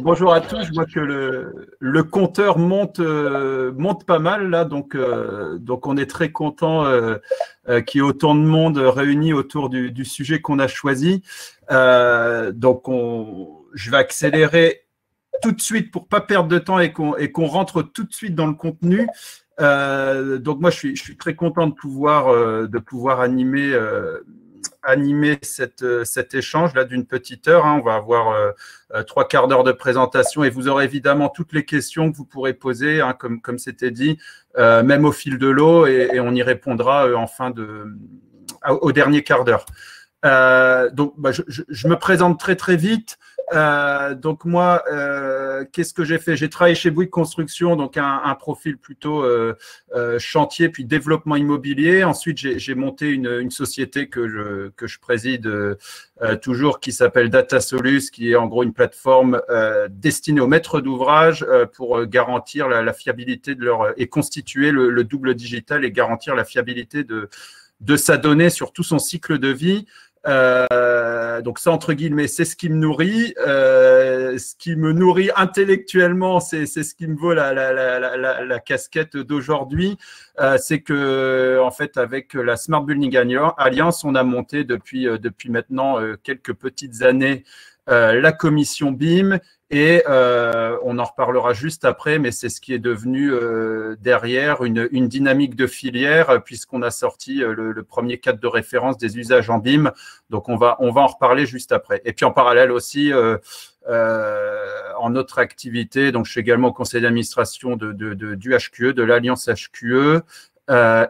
Bonjour à tous, je vois que le compteur monte pas mal là, donc on est très content qu'il y ait autant de monde réuni autour du sujet qu'on a choisi. Je vais accélérer tout de suite pour pas perdre de temps et qu'on rentre tout de suite dans le contenu. Donc moi je suis très content de pouvoir animer cet échange là d'une petite heure. On va avoir 3/4 d'heure de présentation et vous aurez évidemment toutes les questions que vous pourrez poser, comme c'était dit, même au fil de l'eau, et on y répondra au dernier quart d'heure. Je me présente très vite. Donc moi, qu'est-ce que j'ai fait? J'ai travaillé chez Bouygues Construction, donc un profil plutôt chantier puis développement immobilier. Ensuite, j'ai monté une société que je préside toujours, qui s'appelle DataSolus, qui est en gros une plateforme destinée aux maîtres d'ouvrage pour garantir la fiabilité et constituer le double digital et garantir la fiabilité de sa donnée sur tout son cycle de vie. Donc ça, entre guillemets, c'est ce qui me nourrit. Ce qui me nourrit intellectuellement, c'est ce qui me vaut la casquette d'aujourd'hui. C'est que, en fait, avec la Smart Building Alliance, on a monté depuis maintenant quelques petites années la commission BIM, et on en reparlera juste après, mais c'est ce qui est devenu derrière une dynamique de filière, puisqu'on a sorti le premier cadre de référence des usages en BIM. Donc on va en reparler juste après. Et puis en parallèle aussi, en autre activité, donc je suis également au conseil d'administration du HQE, de l'Alliance HQE.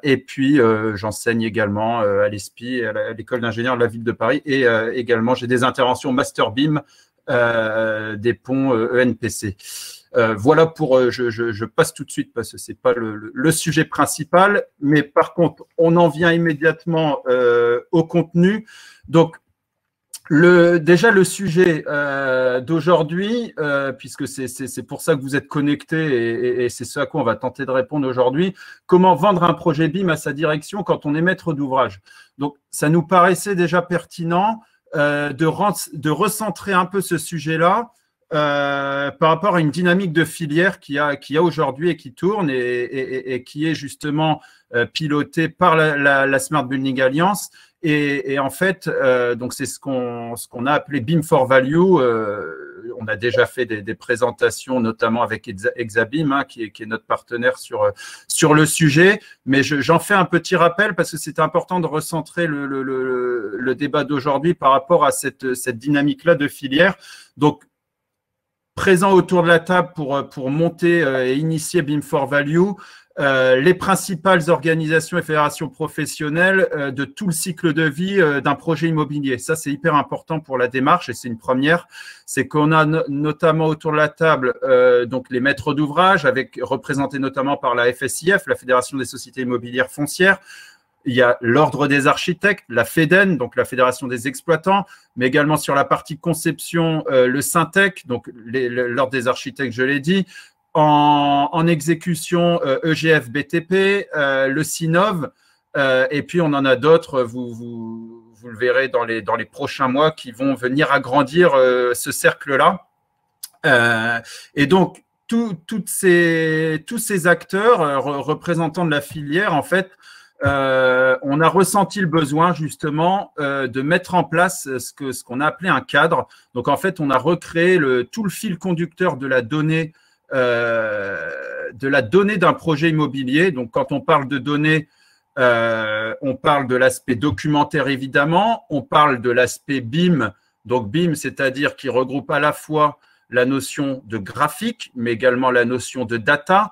Et puis, j'enseigne également à l'ESPI, à l'école d'ingénieurs de la ville de Paris, et également, j'ai des interventions Master BIM des ponts ENPC. Voilà pour, je passe tout de suite parce que ce n'est pas le sujet principal, mais par contre, on en vient immédiatement au contenu. Donc, déjà le sujet d'aujourd'hui, puisque c'est pour ça que vous êtes connectés, et c'est ce à quoi on va tenter de répondre aujourd'hui: comment vendre un projet BIM à sa direction quand on est maître d'ouvrage. Donc, ça nous paraissait déjà pertinent de recentrer un peu ce sujet-là par rapport à une dynamique de filière qu'il y a aujourd'hui et qui tourne, et qui est justement pilotée par la Smart Building Alliance. Et en fait, donc c'est ce qu'on a appelé BIM for Value. On a déjà fait des présentations, notamment avec Exabim, qui est notre partenaire sur le sujet. Mais j'en fais un petit rappel parce que c'est important de recentrer le débat d'aujourd'hui par rapport à cette dynamique-là de filière. Donc, présent autour de la table pour monter et initier BIM for Value, les principales organisations et fédérations professionnelles de tout le cycle de vie d'un projet immobilier. Ça, c'est hyper important pour la démarche, et c'est une première. C'est qu'on a notamment autour de la table donc les maîtres d'ouvrage, représentés notamment par la FSIF, la Fédération des sociétés immobilières foncières. Il y a l'Ordre des architectes, la FEDEN, donc la Fédération des exploitants, mais également sur la partie conception, le Syntec, donc l'Ordre des architectes, je l'ai dit. En exécution, EGF BTP, le CINOV, et puis on en a d'autres, vous le verrez dans les prochains mois, qui vont venir agrandir ce cercle-là. Et donc, tous ces acteurs représentants de la filière, en fait, on a ressenti le besoin justement de mettre en place ce qu'on a appelé un cadre. Donc, en fait, on a recréé tout le fil conducteur de la donnée d'un projet immobilier. Donc, quand on parle de données, on parle de l'aspect documentaire, évidemment. On parle de l'aspect BIM. Donc, BIM, c'est-à-dire qui regroupe à la fois la notion de graphique, mais également la notion de data.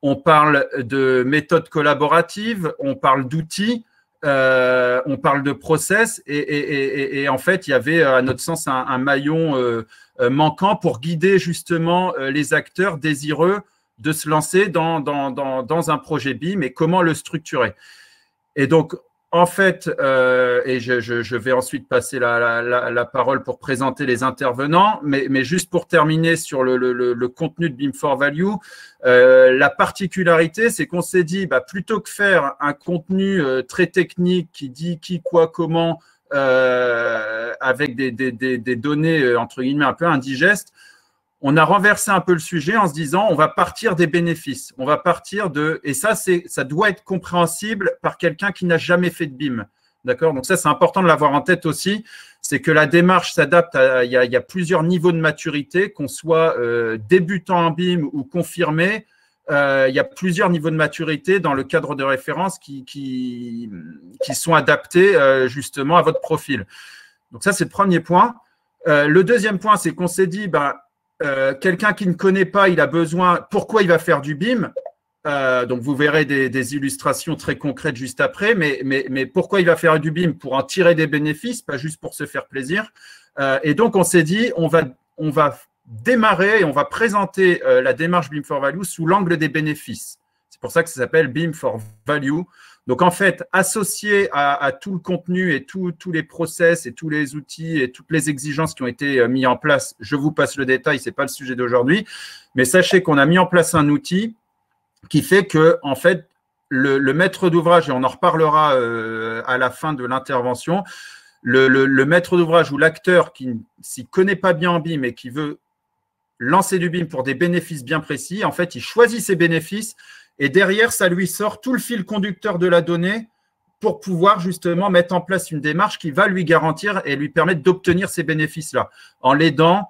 On parle de méthodes collaboratives, on parle d'outils, on parle de process, et en fait, il y avait, à notre sens, un maillon manquant pour guider justement les acteurs désireux de se lancer dans un projet BIM et comment le structurer. Et donc, en fait, et je vais ensuite passer la parole pour présenter les intervenants, mais juste pour terminer sur le contenu de BIM for Value, la particularité, c'est qu'on s'est dit, plutôt que faire un contenu très technique qui dit qui, quoi, comment, avec des données, entre guillemets, un peu indigestes, on a renversé un peu le sujet en se disant on va partir des bénéfices. On va partir de… Et ça doit être compréhensible par quelqu'un qui n'a jamais fait de BIM. D'accord? Donc ça, c'est important de l'avoir en tête aussi. C'est que la démarche s'adapte il y a plusieurs niveaux de maturité, qu'on soit débutant en BIM ou confirmé. Il y a plusieurs niveaux de maturité dans le cadre de référence qui sont adaptés justement à votre profil. Donc ça, c'est le premier point. Le deuxième point, c'est qu'on s'est dit, quelqu'un qui ne connaît pas, il a besoin… Pourquoi il va faire du BIM? Donc, vous verrez des illustrations très concrètes juste après, mais pourquoi il va faire du BIM? Pour en tirer des bénéfices, pas juste pour se faire plaisir. Et donc, on s'est dit, on va démarrer et on va présenter la démarche BIM for Value sous l'angle des bénéfices. C'est pour ça que ça s'appelle BIM for Value. Donc, en fait, associé à tout le contenu et tous les process et tous les outils et toutes les exigences qui ont été mis en place, je vous passe le détail, ce n'est pas le sujet d'aujourd'hui, mais sachez qu'on a mis en place un outil qui fait que, en fait, le maître d'ouvrage, et on en reparlera à la fin de l'intervention, le maître d'ouvrage ou l'acteur qui ne s'y connaît pas bien en BIM et qui veut lancer du BIM pour des bénéfices bien précis, en fait, il choisit ses bénéfices et derrière, ça lui sort tout le fil conducteur de la donnée pour pouvoir justement mettre en place une démarche qui va lui garantir et lui permettre d'obtenir ces bénéfices-là en l'aidant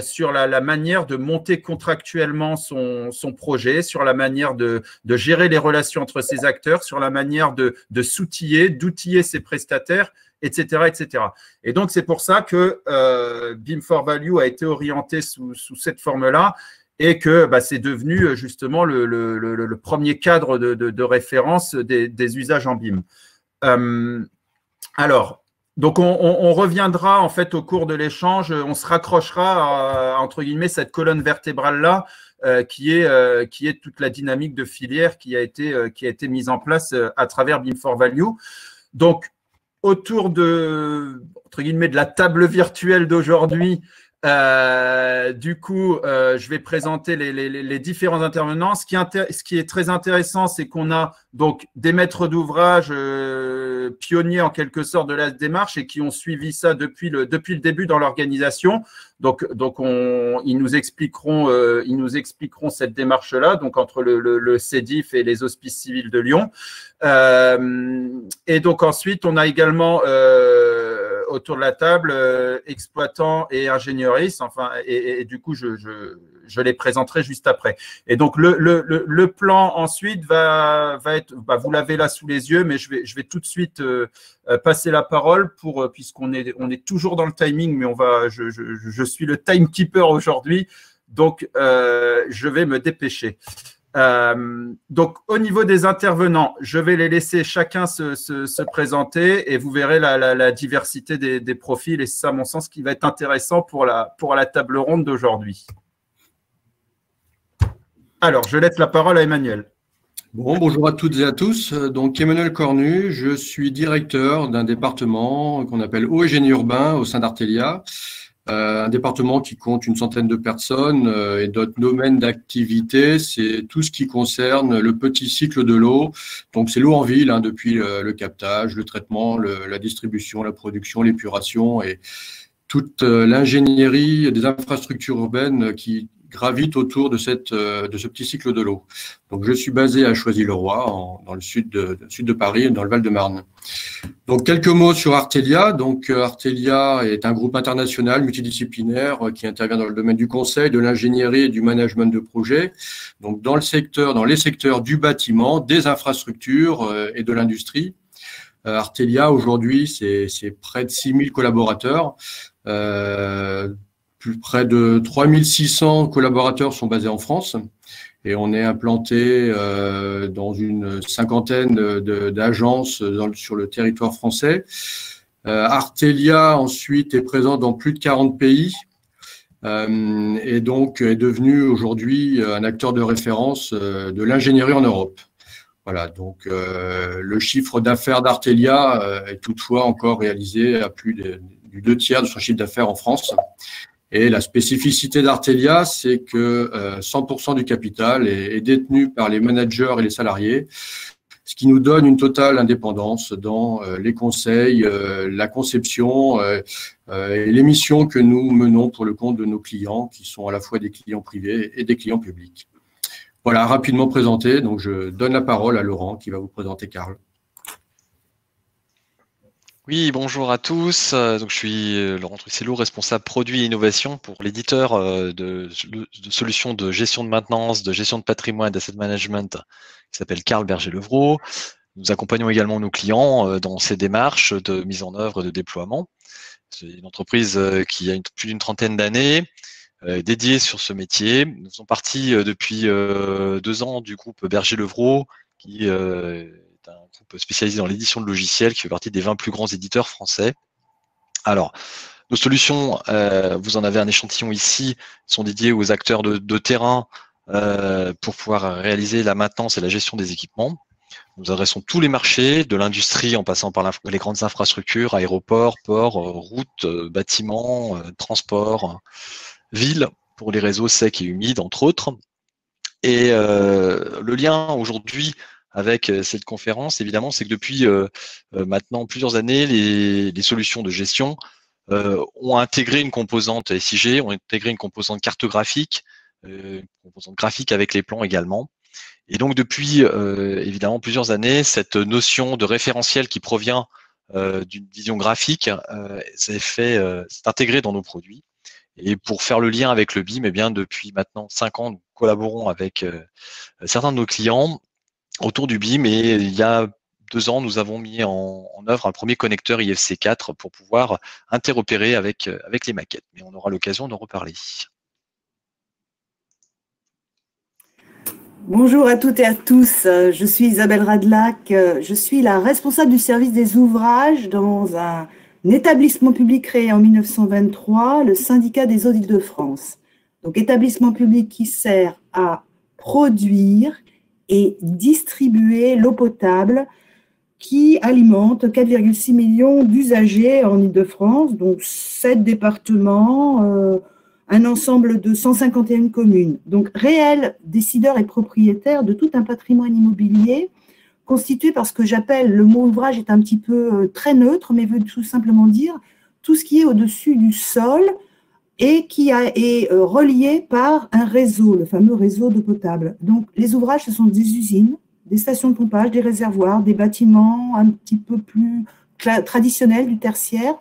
sur la manière de monter contractuellement son projet, sur la manière de gérer les relations entre ses acteurs, sur la manière de s'outiller, d'outiller ses prestataires, etc., etc. Et donc, c'est pour ça que BIM for Value a été orienté sous cette forme-là et que c'est devenu justement le premier cadre de référence des usages en BIM. Alors, donc, on reviendra en fait au cours de l'échange, on se raccrochera à, entre guillemets, cette colonne vertébrale-là qui est toute la dynamique de filière qui a été mise en place à travers BIM for Value. Donc, autour entre guillemets, de la table virtuelle d'aujourd'hui, du coup, je vais présenter les différents intervenants. Ce qui est très intéressant, c'est qu'on a donc des maîtres d'ouvrage pionniers en quelque sorte de la démarche et qui ont suivi ça depuis le début dans l'organisation. Donc ils nous expliqueront cette démarche-là, donc entre le CEDIF et les Hospices civils de Lyon. Et donc ensuite, on a également autour de la table exploitants et ingénieristes, enfin, et du coup, je les présenterai juste après. Et donc, le plan ensuite va être, vous l'avez là sous les yeux, mais je vais tout de suite passer la parole puisqu'on est toujours dans le timing, mais je suis le timekeeper aujourd'hui, donc je vais me dépêcher. Donc, au niveau des intervenants, je vais les laisser chacun se présenter et vous verrez la diversité des profils et c'est ça, à mon sens, qui va être intéressant pour la table ronde d'aujourd'hui. Alors, je laisse la parole à Emmanuel. Bon, bonjour à toutes et à tous. Donc, Emmanuel Cornu, je suis directeur d'un département qu'on appelle Eau et Génie urbain au sein d'Artelia. Un département qui compte une centaine de personnes et notre domaine d'activité, c'est tout ce qui concerne le petit cycle de l'eau. Donc, c'est l'eau en ville, depuis le captage, le traitement, la distribution, la production, l'épuration et toute l'ingénierie des infrastructures urbaines qui gravitent autour de ce petit cycle de l'eau. Donc, je suis basé à Choisy-le-Roi, dans le sud de Paris, dans le Val-de-Marne. Donc, quelques mots sur Artelia. Donc, Artelia est un groupe international multidisciplinaire qui intervient dans le domaine du conseil, de l'ingénierie et du management de projet. Donc, dans les secteurs du bâtiment, des infrastructures et de l'industrie. Artelia, aujourd'hui, c'est près de 6000 collaborateurs. Plus près de 3600 collaborateurs sont basés en France et on est implanté dans une cinquantaine d'agences sur le territoire français. Artelia, ensuite, est présent dans plus de 40 pays et donc est devenu aujourd'hui un acteur de référence de l'ingénierie en Europe. Voilà, donc le chiffre d'affaires d'Artelia est toutefois encore réalisé à plus du 2/3 de son chiffre d'affaires en France. Et la spécificité d'Artelia, c'est que 100% du capital est détenu par les managers et les salariés. ce qui nous donne une totale indépendance dans les conseils, la conception et les missions que nous menons pour le compte de nos clients, qui sont à la fois des clients privés et des clients publics. Voilà, rapidement présenté. Donc, je donne la parole à Laurent qui va vous présenter Karl. Oui, bonjour à tous. Donc, je suis Laurent Truxello, responsable produit et innovation pour l'éditeur de solutions de gestion de maintenance, de gestion de patrimoine, d'asset management qui s'appelle Karl Berger-Levrault. Nous accompagnons également nos clients dans ces démarches de mise en œuvre et de déploiement. C'est une entreprise qui a plus d'une trentaine d'années, dédiée sur ce métier. Nous faisons partie depuis 2 ans du groupe Berger-Levrault, qui est un groupe spécialisé dans l'édition de logiciels, qui fait partie des 20 plus grands éditeurs français. Alors, nos solutions, vous en avez un échantillon ici, sont dédiées aux acteurs de terrain pour pouvoir réaliser la maintenance et la gestion des équipements. Nous adressons tous les marchés, de l'industrie en passant par les grandes infrastructures, aéroports, ports, routes, bâtiments, transports, villes, pour les réseaux secs et humides, entre autres. Et le lien aujourd'hui avec cette conférence, évidemment, c'est que depuis maintenant plusieurs années, les solutions de gestion ont intégré une composante SIG, ont intégré une composante cartographique, une composante graphique avec les plans également. Et donc depuis évidemment plusieurs années, cette notion de référentiel qui provient d'une vision graphique s'est intégrée dans nos produits. Et pour faire le lien avec le BIM, eh bien depuis maintenant 5 ans, nous collaborons avec certains de nos clients autour du BIM, et il y a 2 ans, nous avons mis en œuvre un premier connecteur IFC4 pour pouvoir interopérer avec les maquettes. Mais on aura l'occasion d'en reparler. Bonjour à toutes et à tous, je suis Isabelle Radlac, je suis la responsable du service des ouvrages dans un établissement public créé en 1923, le syndicat des eaux d'Île-de-France. Donc établissement public qui sert à produire et distribuer l'eau potable qui alimente 4,6 millions d'usagers en Île-de-France, donc 7 départements, un ensemble de 151 communes. Donc, réels décideurs et propriétaires de tout un patrimoine immobilier constitué par ce que j'appelle, le mot ouvrage est un petit peu très neutre, mais veut tout simplement dire tout ce qui est au-dessus du sol et qui est relié par un réseau, le fameux réseau d'eau potable. Donc, les ouvrages, ce sont des usines, des stations de pompage, des réservoirs, des bâtiments un petit peu plus traditionnels du tertiaire,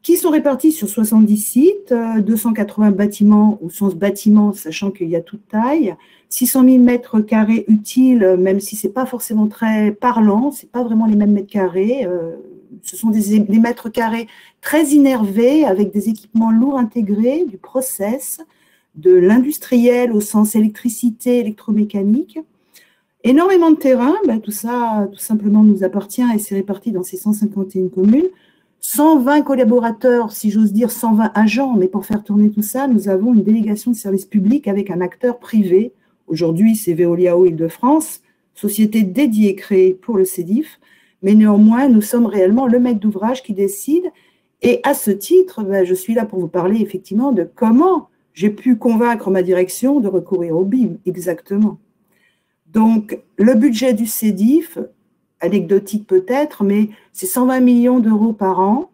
qui sont répartis sur 70 sites, 280 bâtiments au sens bâtiment, sachant qu'il y a toute taille, 600 000 mètres carrés utiles, même si ce n'est pas forcément très parlant, ce n'est pas vraiment les mêmes mètres carrés, ce sont des mètres carrés très innervés, avec des équipements lourds intégrés, du process, de l'industriel au sens électricité, électromécanique. Énormément de terrain, tout ça tout simplement nous appartient et c'est réparti dans ces 151 communes. 120 collaborateurs, si j'ose dire 120 agents, mais pour faire tourner tout ça, nous avons une délégation de service public avec un acteur privé. Aujourd'hui, c'est Veolia Eau Île-de-France, société dédiée créée pour le CEDIF, mais néanmoins, nous sommes réellement le maître d'ouvrage qui décide. Et à ce titre, je suis là pour vous parler effectivement de comment j'ai pu convaincre ma direction de recourir au BIM, exactement. Donc, le budget du CEDIF, anecdotique peut-être, mais c'est 120 millions d'euros par an.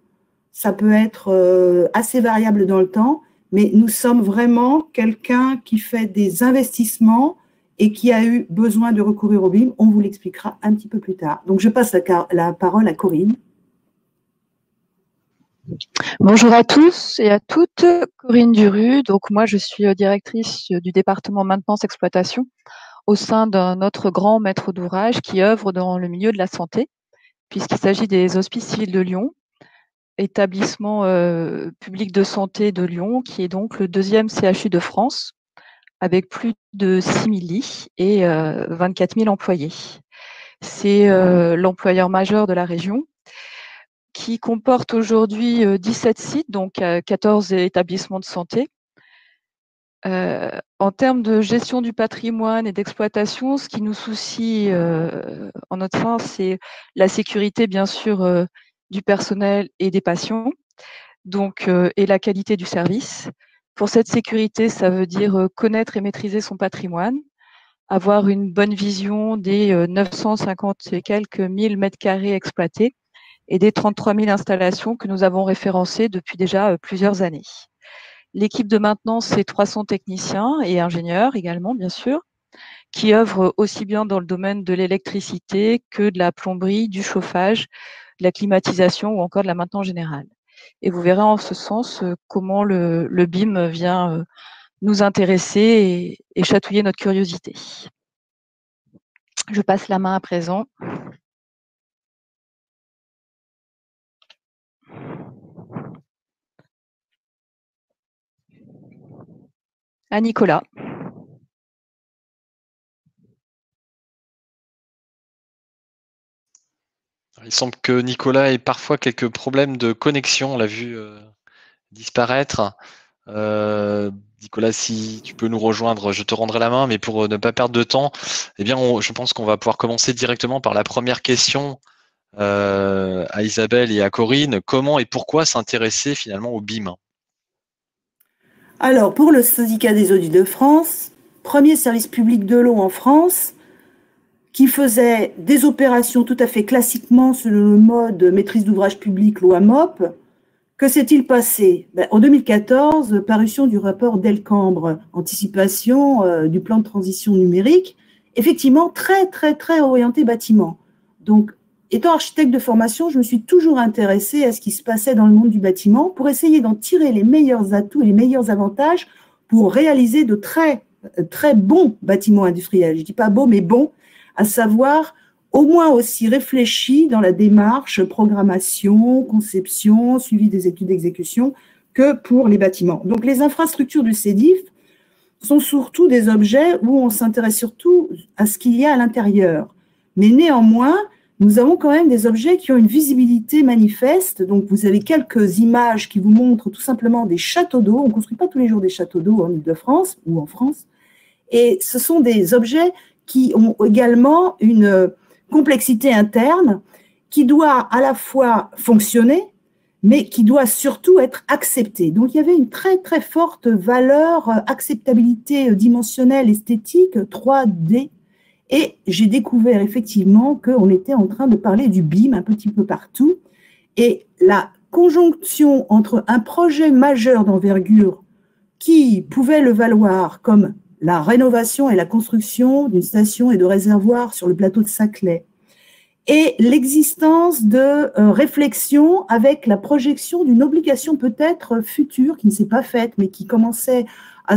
Ça peut être assez variable dans le temps, mais nous sommes vraiment quelqu'un qui fait des investissements et qui a eu besoin de recourir au BIM. On vous l'expliquera un petit peu plus tard. Donc, je passe la parole à Corinne. Bonjour à tous et à toutes, Corinne Duru. Donc, moi, je suis directrice du département maintenance-exploitation au sein d'un autre grand maître d'ouvrage qui œuvre dans le milieu de la santé, puisqu'il s'agit des Hospices Civils de Lyon, établissement public de santé de Lyon, qui est donc le 2e CHU de France, avec plus de 6 000 lits et 24 000 employés. C'est l'employeur majeur de la région, qui comporte aujourd'hui 17 sites, donc 14 établissements de santé. En termes de gestion du patrimoine et d'exploitation, ce qui nous soucie en notre sens, c'est la sécurité, bien sûr, du personnel et des patients, donc, et la qualité du service. Pour cette sécurité, ça veut dire connaître et maîtriser son patrimoine, avoir une bonne vision des 950 et quelques 1000 mètres carrés exploités et des 33 000 installations que nous avons référencées depuis déjà plusieurs années. L'équipe de maintenance, c'est 300 techniciens et ingénieurs également, bien sûr, qui œuvrent aussi bien dans le domaine de l'électricité que de la plomberie, du chauffage, de la climatisation ou encore de la maintenance générale. Et vous verrez en ce sens comment le BIM vient nous intéresser et chatouiller notre curiosité. Je passe la main à présent. À Nicolas. Il semble que Nicolas ait parfois quelques problèmes de connexion, on l'a vu disparaître. Nicolas, si tu peux nous rejoindre, je te rendrai la main, mais pour ne pas perdre de temps, eh bien, je pense qu'on va pouvoir commencer directement par la première question à Isabelle et à Corinne. Comment et pourquoi s'intéresser finalement au BIM? Alors, pour le syndicat des eaux d'Île-de-France, premier service public de l'eau en France, qui faisait des opérations tout à fait classiquement selon le mode maîtrise d'ouvrage public, loi MOP. Que s'est-il passé? En 2014, parution du rapport Delcambre, anticipation du plan de transition numérique, effectivement très, très, très orienté bâtiment. Donc, étant architecte de formation, je me suis toujours intéressée à ce qui se passait dans le monde du bâtiment pour essayer d'en tirer les meilleurs atouts et les meilleurs avantages pour réaliser de très, très bons bâtiments industriels. Je ne dis pas beaux, mais bons, à savoir au moins aussi réfléchi dans la démarche programmation, conception, suivi des études d'exécution que pour les bâtiments. Donc, les infrastructures du CEDIF sont surtout des objets où on s'intéresse surtout à ce qu'il y a à l'intérieur. Mais néanmoins, nous avons quand même des objets qui ont une visibilité manifeste. Donc, vous avez quelques images qui vous montrent tout simplement des châteaux d'eau. On ne construit pas tous les jours des châteaux d'eau en Île-de-France ou en France. Et ce sont des objets qui ont également une complexité interne qui doit à la fois fonctionner, mais qui doit surtout être acceptée. Donc, il y avait une très, très forte valeur, acceptabilité dimensionnelle, esthétique, 3D. Et j'ai découvert effectivement qu'on était en train de parler du BIM un petit peu partout. Et la conjonction entre un projet majeur d'envergure qui pouvait le valoir comme la rénovation et la construction d'une station et de réservoirs sur le plateau de Saclay, et l'existence de réflexion avec la projection d'une obligation peut-être future qui ne s'est pas faite, mais qui commençait à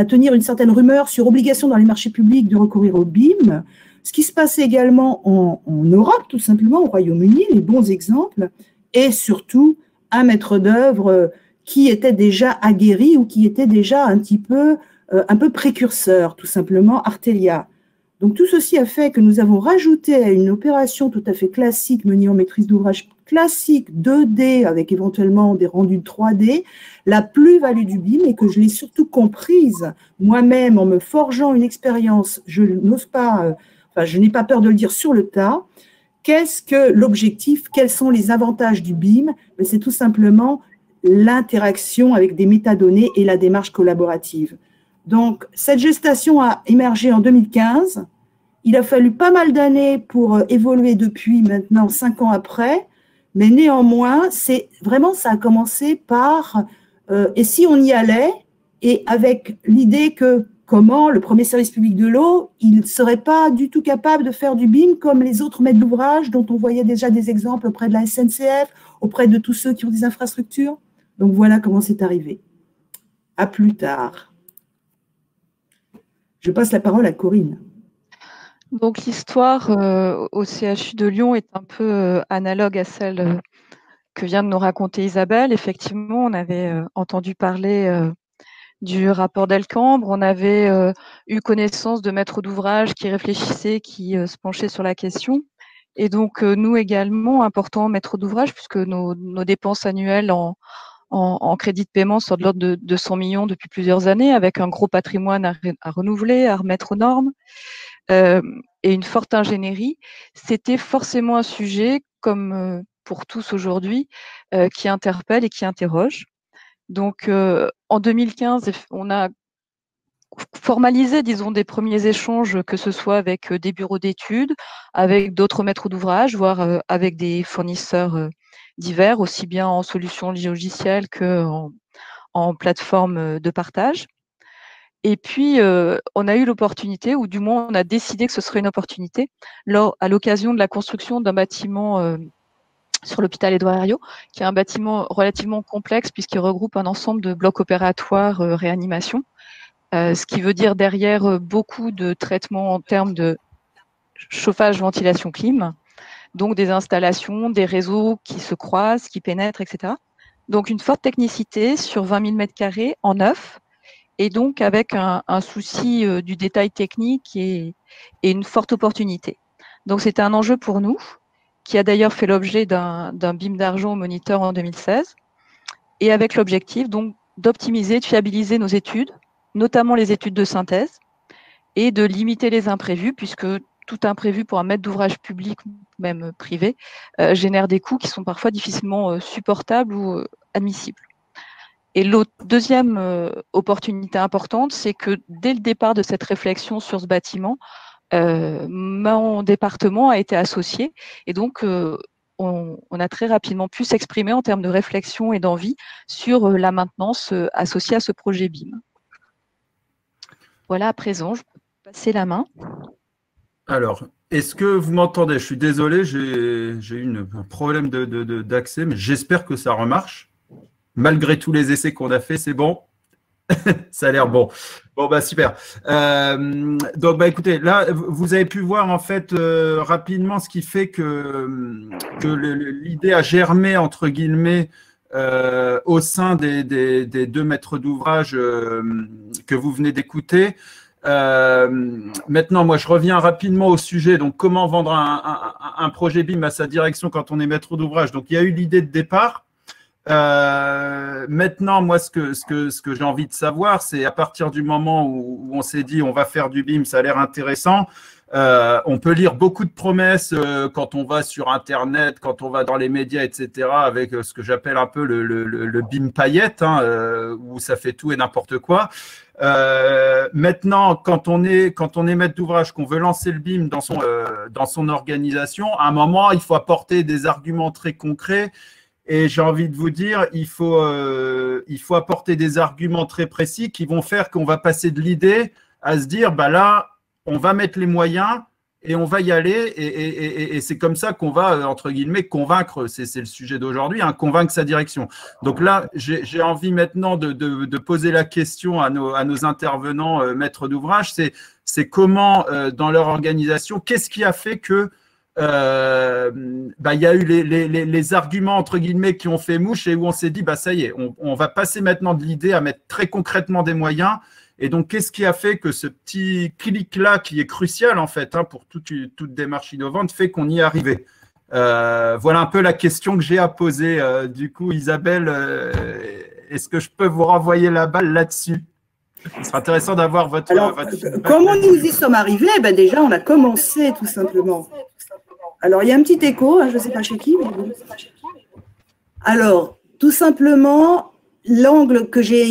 tenir une certaine rumeur sur obligation dans les marchés publics de recourir au BIM. Ce qui se passait également en Europe, tout simplement, au Royaume-Uni, les bons exemples, et surtout un maître d'œuvre qui était déjà aguerri ou qui était déjà un peu précurseur, tout simplement, Artelia. Donc tout ceci a fait que nous avons rajouté à une opération tout à fait classique menée en maîtrise d'ouvrage classique 2D avec éventuellement des rendus 3D, la plus-value du BIM et que je l'ai surtout comprise moi-même en me forgeant une expérience, je n'ai pas peur de le dire sur le tas. Qu'est-ce que l'objectif? Quels sont les avantages du BIM? C'est tout simplement l'interaction avec des métadonnées et la démarche collaborative. Donc, cette gestation a émergé en 2015. Il a fallu pas mal d'années pour évoluer depuis maintenant 5 ans après, mais néanmoins, ça a commencé par et si on y allait, et avec l'idée que comment le premier service public de l'eau, il ne serait pas du tout capable de faire du BIM comme les autres maîtres d'ouvrage dont on voyait déjà des exemples auprès de la SNCF, auprès de tous ceux qui ont des infrastructures. Donc voilà comment c'est arrivé. À plus tard. Je passe la parole à Corinne. Donc l'histoire au CHU de Lyon est un peu analogue à celle que vient de nous raconter Isabelle. Effectivement, on avait entendu parler du rapport Delcambre, on avait eu connaissance de maîtres d'ouvrage qui réfléchissaient, qui se penchaient sur la question. Et donc nous également, importants maîtres d'ouvrage, puisque nos dépenses annuelles en crédit de paiement sont de l'ordre de 200 millions depuis plusieurs années, avec un gros patrimoine à renouveler, à remettre aux normes, et une forte ingénierie. C'était forcément un sujet, comme pour tous aujourd'hui, qui interpelle et qui interroge. Donc, en 2015, on a formaliser, disons, des premiers échanges, que ce soit avec des bureaux d'études, avec d'autres maîtres d'ouvrage, voire avec des fournisseurs divers, aussi bien en solutions logicielles qu'en plateforme de partage. Et puis, on a eu l'opportunité, ou du moins on a décidé que ce serait une opportunité, à l'occasion de la construction d'un bâtiment sur l'hôpital Édouard Herriot, qui est un bâtiment relativement complexe puisqu'il regroupe un ensemble de blocs opératoires réanimation, ce qui veut dire derrière beaucoup de traitements en termes de chauffage, ventilation, clim, donc des installations, des réseaux qui se croisent, qui pénètrent, etc. Donc une forte technicité sur 20 000 m² en neuf, et donc avec un souci du détail technique et une forte opportunité. Donc c'était un enjeu pour nous, qui a d'ailleurs fait l'objet d'un BIM d'argent au moniteur en 2016, et avec l'objectif donc d'optimiser, de fiabiliser nos études, notamment les études de synthèse, et de limiter les imprévus, puisque tout imprévu pour un maître d'ouvrage public, même privé, génère des coûts qui sont parfois difficilement supportables ou admissibles. Et l'autre deuxième opportunité importante, c'est que dès le départ de cette réflexion sur ce bâtiment, mon département a été associé, et donc on a très rapidement pu s'exprimer en termes de réflexion et d'envie sur la maintenance associée à ce projet BIM. Voilà, à présent, je peux passer la main. Alors, est-ce que vous m'entendez? Je suis désolé, j'ai eu un problème d'accès, mais j'espère que ça remarche. Malgré tous les essais qu'on a fait, c'est bon? Ça a l'air bon. Bon, bah super. Donc, bah écoutez, là, vous avez pu voir en fait rapidement ce qui fait que l'idée a germé, entre guillemets, au sein des deux maîtres d'ouvrage que vous venez d'écouter. Maintenant, moi, je reviens rapidement au sujet. Donc, comment vendre un projet BIM à sa direction quand on est maître d'ouvrage? Donc, il y a eu l'idée de départ. Maintenant, moi, ce que j'ai envie de savoir, c'est à partir du moment où on s'est dit on va faire du BIM, ça a l'air intéressant. On peut lire beaucoup de promesses quand on va sur Internet, quand on va dans les médias, etc., avec ce que j'appelle un peu le BIM paillette, hein, où ça fait tout et n'importe quoi. Maintenant, quand on est maître d'ouvrage, qu'on veut lancer le BIM dans son organisation, à un moment, il faut apporter des arguments très concrets. Et j'ai envie de vous dire, il faut apporter des arguments très précis qui vont faire qu'on va passer de l'idée à se dire, bah là, on va mettre les moyens et on va y aller. Et c'est comme ça qu'on va, entre guillemets, convaincre, c'est le sujet d'aujourd'hui, hein, convaincre sa direction. Donc là, j'ai envie maintenant de poser la question à nos intervenants maîtres d'ouvrage, c'est comment, dans leur organisation, qu'est-ce qui a fait que il y a eu les arguments entre guillemets qui ont fait mouche et où on s'est dit bah ça y est, on va passer maintenant de l'idée à mettre très concrètement des moyens. Et donc qu'est-ce qui a fait que ce petit clic là qui est crucial en fait, hein, pour toute démarche innovante fait qu'on y est arrivé? Voilà un peu la question que j'ai à poser. Du coup, Isabelle, est-ce que je peux vous renvoyer la balle là-dessus? Ce sera intéressant d'avoir votre. Alors, comment nous y sommes arrivés? Déjà, on a commencé tout simplement. Alors, il y a un petit écho, hein, je ne sais pas chez qui. Mais... Alors, tout simplement, l'angle que j'ai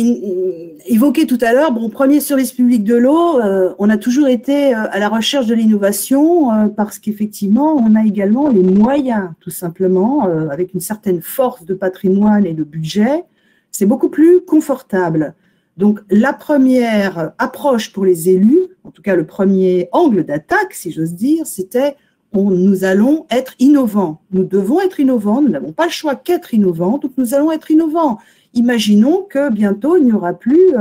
évoqué tout à l'heure, bon, premier service public de l'eau, on a toujours été à la recherche de l'innovation parce qu'effectivement, on a également les moyens, tout simplement, avec une certaine force de patrimoine et de budget, c'est beaucoup plus confortable. Donc, la première approche pour les élus, en tout cas le premier angle d'attaque, si j'ose dire, c'était nous allons être innovants. Nous devons être innovants, nous n'avons pas le choix qu'être innovants, donc nous allons être innovants. Imaginons que bientôt, il n'y aura plus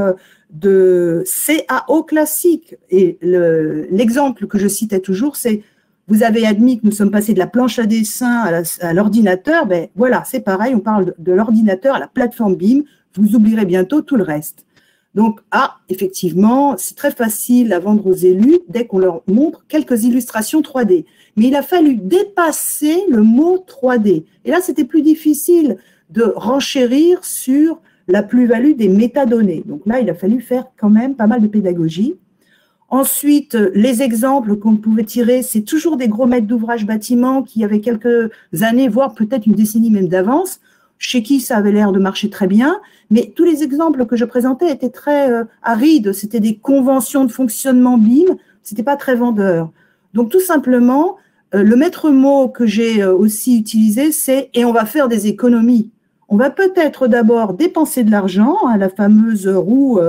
de CAO classique. Et l'exemple que je citais toujours, c'est vous avez admis que nous sommes passés de la planche à dessin à l'ordinateur, ben voilà, c'est pareil, on parle de l'ordinateur à la plateforme BIM, vous oublierez bientôt tout le reste. Donc, effectivement, c'est très facile à vendre aux élus dès qu'on leur montre quelques illustrations 3D. Mais il a fallu dépasser le mot 3D. Et là, c'était plus difficile de renchérir sur la plus-value des métadonnées. Donc là, il a fallu faire quand même pas mal de pédagogie. Ensuite, les exemples qu'on pouvait tirer, c'est toujours des gros maîtres d'ouvrage bâtiment qui avaient quelques années, voire peut-être une décennie même d'avance. chez qui ça avait l'air de marcher très bien, mais tous les exemples que je présentais étaient très arides. C'était des conventions de fonctionnement BIM, c'était pas très vendeur. Donc tout simplement, le maître mot que j'ai aussi utilisé, c'est « et on va faire des économies ». On va peut-être d'abord dépenser de l'argent, hein, la fameuse roue,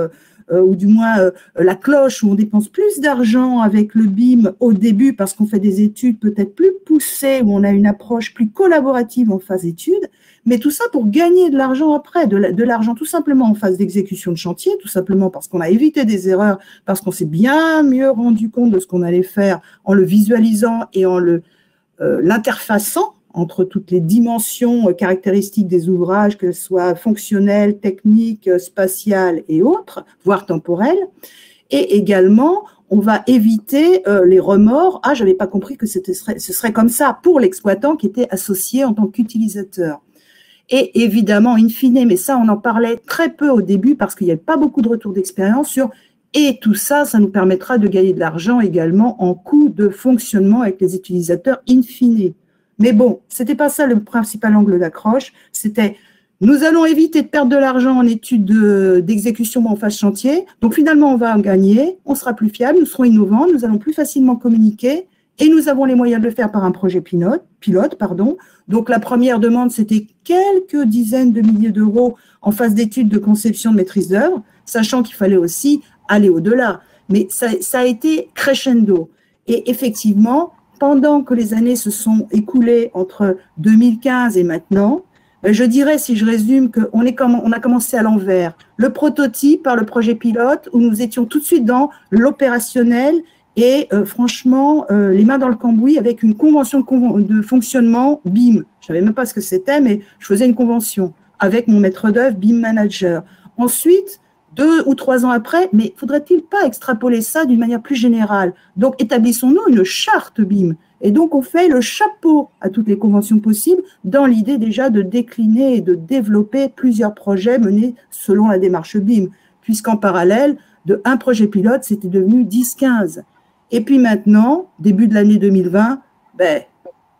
ou du moins la cloche où on dépense plus d'argent avec le BIM au début parce qu'on fait des études peut-être plus poussées, où on a une approche plus collaborative en phase étude, mais tout ça pour gagner de l'argent après, de l'argent tout simplement en phase d'exécution de chantier, tout simplement parce qu'on a évité des erreurs, parce qu'on s'est bien mieux rendu compte de ce qu'on allait faire en le visualisant et en l'interfaçant entre toutes les dimensions caractéristiques des ouvrages, qu'elles soient fonctionnelles, techniques, spatiales et autres, voire temporelles. Et également, on va éviter les remords. Ah, je n'avais pas compris que ce serait comme ça pour l'exploitant qui était associé en tant qu'utilisateur. Et évidemment, in fine, mais ça, on en parlait très peu au début parce qu'il n'y avait pas beaucoup de retours d'expérience sur et tout ça, ça nous permettra de gagner de l'argent également en coût de fonctionnement avec les utilisateurs in fine. Mais bon, c'était pas ça le principal angle d'accroche, c'était nous allons éviter de perdre de l'argent en études d'exécution en phase chantier, donc finalement on va en gagner, on sera plus fiable, nous serons innovants, nous allons plus facilement communiquer et nous avons les moyens de le faire par un projet pilote. Donc la première demande c'était quelques dizaines de milliers d'euros en phase d'études de conception de maîtrise d'œuvre, sachant qu'il fallait aussi aller au-delà, mais ça a été crescendo et effectivement, pendant que les années se sont écoulées entre 2015 et maintenant, je dirais, si je résume, qu'on a commencé à l'envers. Le prototype par le projet pilote, où nous étions tout de suite dans l'opérationnel et franchement, les mains dans le cambouis avec une convention de fonctionnement BIM. Je ne savais même pas ce que c'était, mais je faisais une convention avec mon maître d'œuvre BIM Manager. Ensuite, 2 ou 3 ans après, mais faudrait-il pas extrapoler ça d'une manière plus générale? Donc, établissons-nous une charte BIM. Et donc, on fait le chapeau à toutes les conventions possibles dans l'idée déjà de décliner et de développer plusieurs projets menés selon la démarche BIM, puisqu'en parallèle, de un projet pilote, c'était devenu 10-15. Et puis maintenant, début de l'année 2020,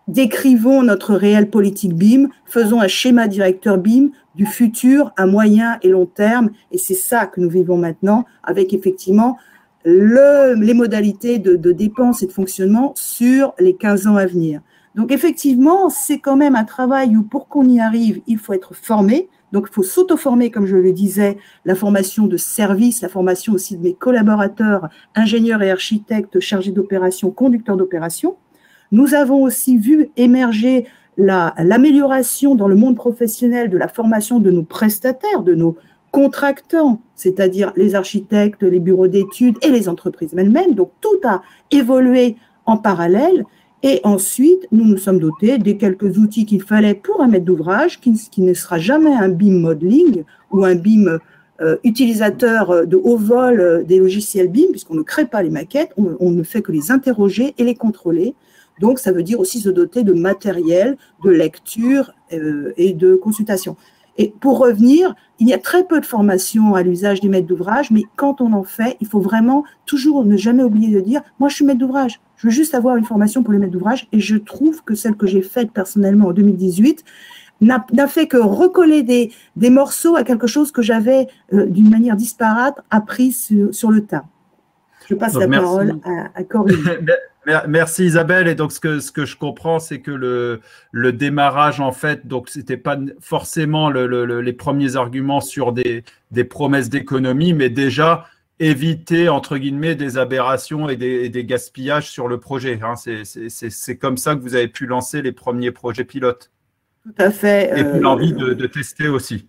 décrivons notre réelle politique BIM, faisons un schéma directeur BIM du futur à moyen et long terme, et c'est ça que nous vivons maintenant, avec effectivement les modalités de dépenses et de fonctionnement sur les 15 ans à venir. Donc effectivement, c'est quand même un travail où pour qu'on y arrive, il faut être formé, donc il faut s'auto-former, comme je le disais, la formation de service, la formation aussi de mes collaborateurs, ingénieurs et architectes chargés d'opération, conducteurs d'opération. Nous avons aussi vu émerger l'amélioration dans le monde professionnel de la formation de nos prestataires, de nos contractants, c'est-à-dire les architectes, les bureaux d'études et les entreprises elles-mêmes. Donc, tout a évolué en parallèle. Et ensuite, nous nous sommes dotés des quelques outils qu'il fallait pour un maître d'ouvrage, qui ne sera jamais un BIM modeling ou un BIM utilisateur de haut vol des logiciels BIM, puisqu'on ne crée pas les maquettes, on ne fait que les interroger et les contrôler. Donc, ça veut dire aussi se doter de matériel, de lecture et de consultation. Et pour revenir, il y a très peu de formation à l'usage des maîtres d'ouvrage, mais quand on en fait, il faut vraiment toujours ne jamais oublier de dire « moi, je suis maître d'ouvrage, je veux juste avoir une formation pour les maîtres d'ouvrage » et je trouve que celle que j'ai faite personnellement en 2018 n'a fait que recoller des morceaux à quelque chose que j'avais d'une manière disparate appris sur le tas. Je passe la parole à Corinne. Merci Isabelle. Et donc ce que je comprends, c'est que le démarrage, en fait, donc c'était pas forcément les premiers arguments sur des promesses d'économie, mais déjà éviter entre guillemets des aberrations et des gaspillages sur le projet. Hein. C'est comme ça que vous avez pu lancer les premiers projets pilotes. Tout à fait. Et puis l'envie de tester aussi.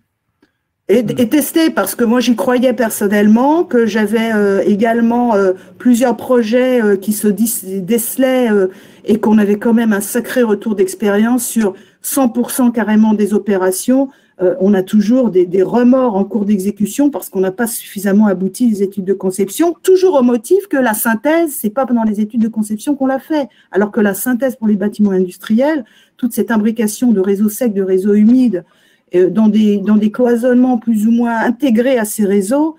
Et tester, parce que moi j'y croyais personnellement, que j'avais également plusieurs projets qui se décelaient et qu'on avait quand même un sacré retour d'expérience sur 100% carrément des opérations. On a toujours des remords en cours d'exécution parce qu'on n'a pas suffisamment abouti les études de conception, toujours au motif que la synthèse, c'est pas pendant les études de conception qu'on l'a fait, alors que la synthèse pour les bâtiments industriels, toute cette imbrication de réseaux secs, de réseaux humides, dans des cloisonnements plus ou moins intégrés à ces réseaux,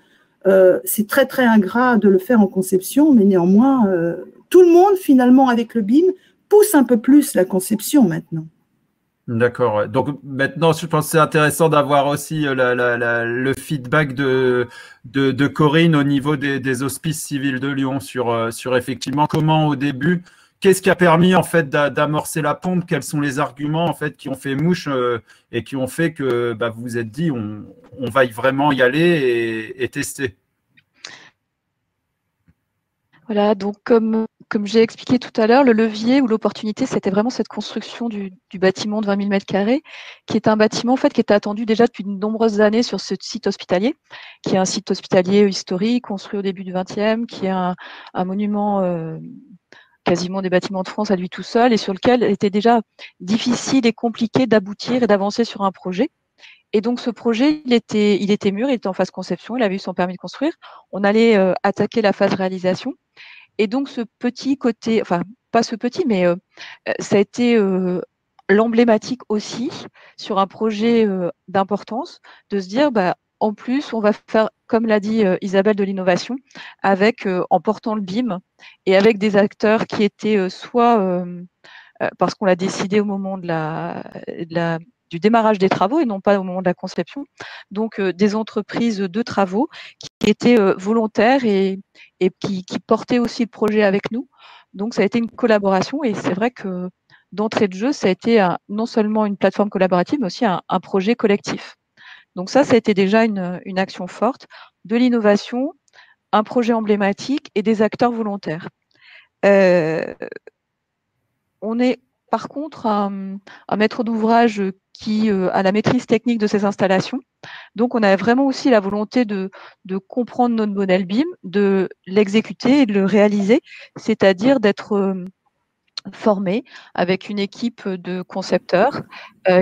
c'est très très ingrat de le faire en conception, mais néanmoins, tout le monde finalement avec le BIM pousse un peu plus la conception maintenant. D'accord. Ouais. Donc maintenant, je pense que c'est intéressant d'avoir aussi le feedback de Corinne au niveau des hospices civils de Lyon sur effectivement comment au début, qu'est-ce qui a permis en fait d'amorcer la pompe, quels sont les arguments en fait qui ont fait mouche et qui ont fait que bah, vous vous êtes dit on va vraiment y aller et tester. Voilà, donc comme j'ai expliqué tout à l'heure, le levier ou l'opportunité, c'était vraiment cette construction du bâtiment de 20 000 m², qui est un bâtiment en fait qui était attendu déjà depuis de nombreuses années sur ce site hospitalier, qui est un site hospitalier historique construit au début du XXe, qui est un monument quasiment des bâtiments de France à lui tout seul, et sur lequel il était déjà difficile et compliqué d'aboutir et d'avancer sur un projet. Et donc ce projet, il était mûr, il était en phase conception, il avait eu son permis de construire. On allait attaquer la phase réalisation. Et donc ce petit côté, enfin pas ce petit, mais ça a été l'emblématique aussi sur un projet d'importance, de se dire, bah, en plus, on va faire, comme l'a dit Isabelle, de l'innovation, avec en portant le BIM et avec des acteurs qui étaient soit parce qu'on l'a décidé au moment du démarrage des travaux et non pas au moment de la conception. Donc, des entreprises de travaux qui étaient volontaires et qui portaient aussi le projet avec nous. Donc, ça a été une collaboration et c'est vrai que d'entrée de jeu, ça a été non seulement une plateforme collaborative, mais aussi un projet collectif. Donc ça a été déjà une action forte, de l'innovation, un projet emblématique et des acteurs volontaires. On est par contre un maître d'ouvrage qui a la maîtrise technique de ces installations. Donc, on a vraiment aussi la volonté de comprendre notre modèle BIM, de l'exécuter et de le réaliser, c'est-à-dire d'être formé avec une équipe de concepteurs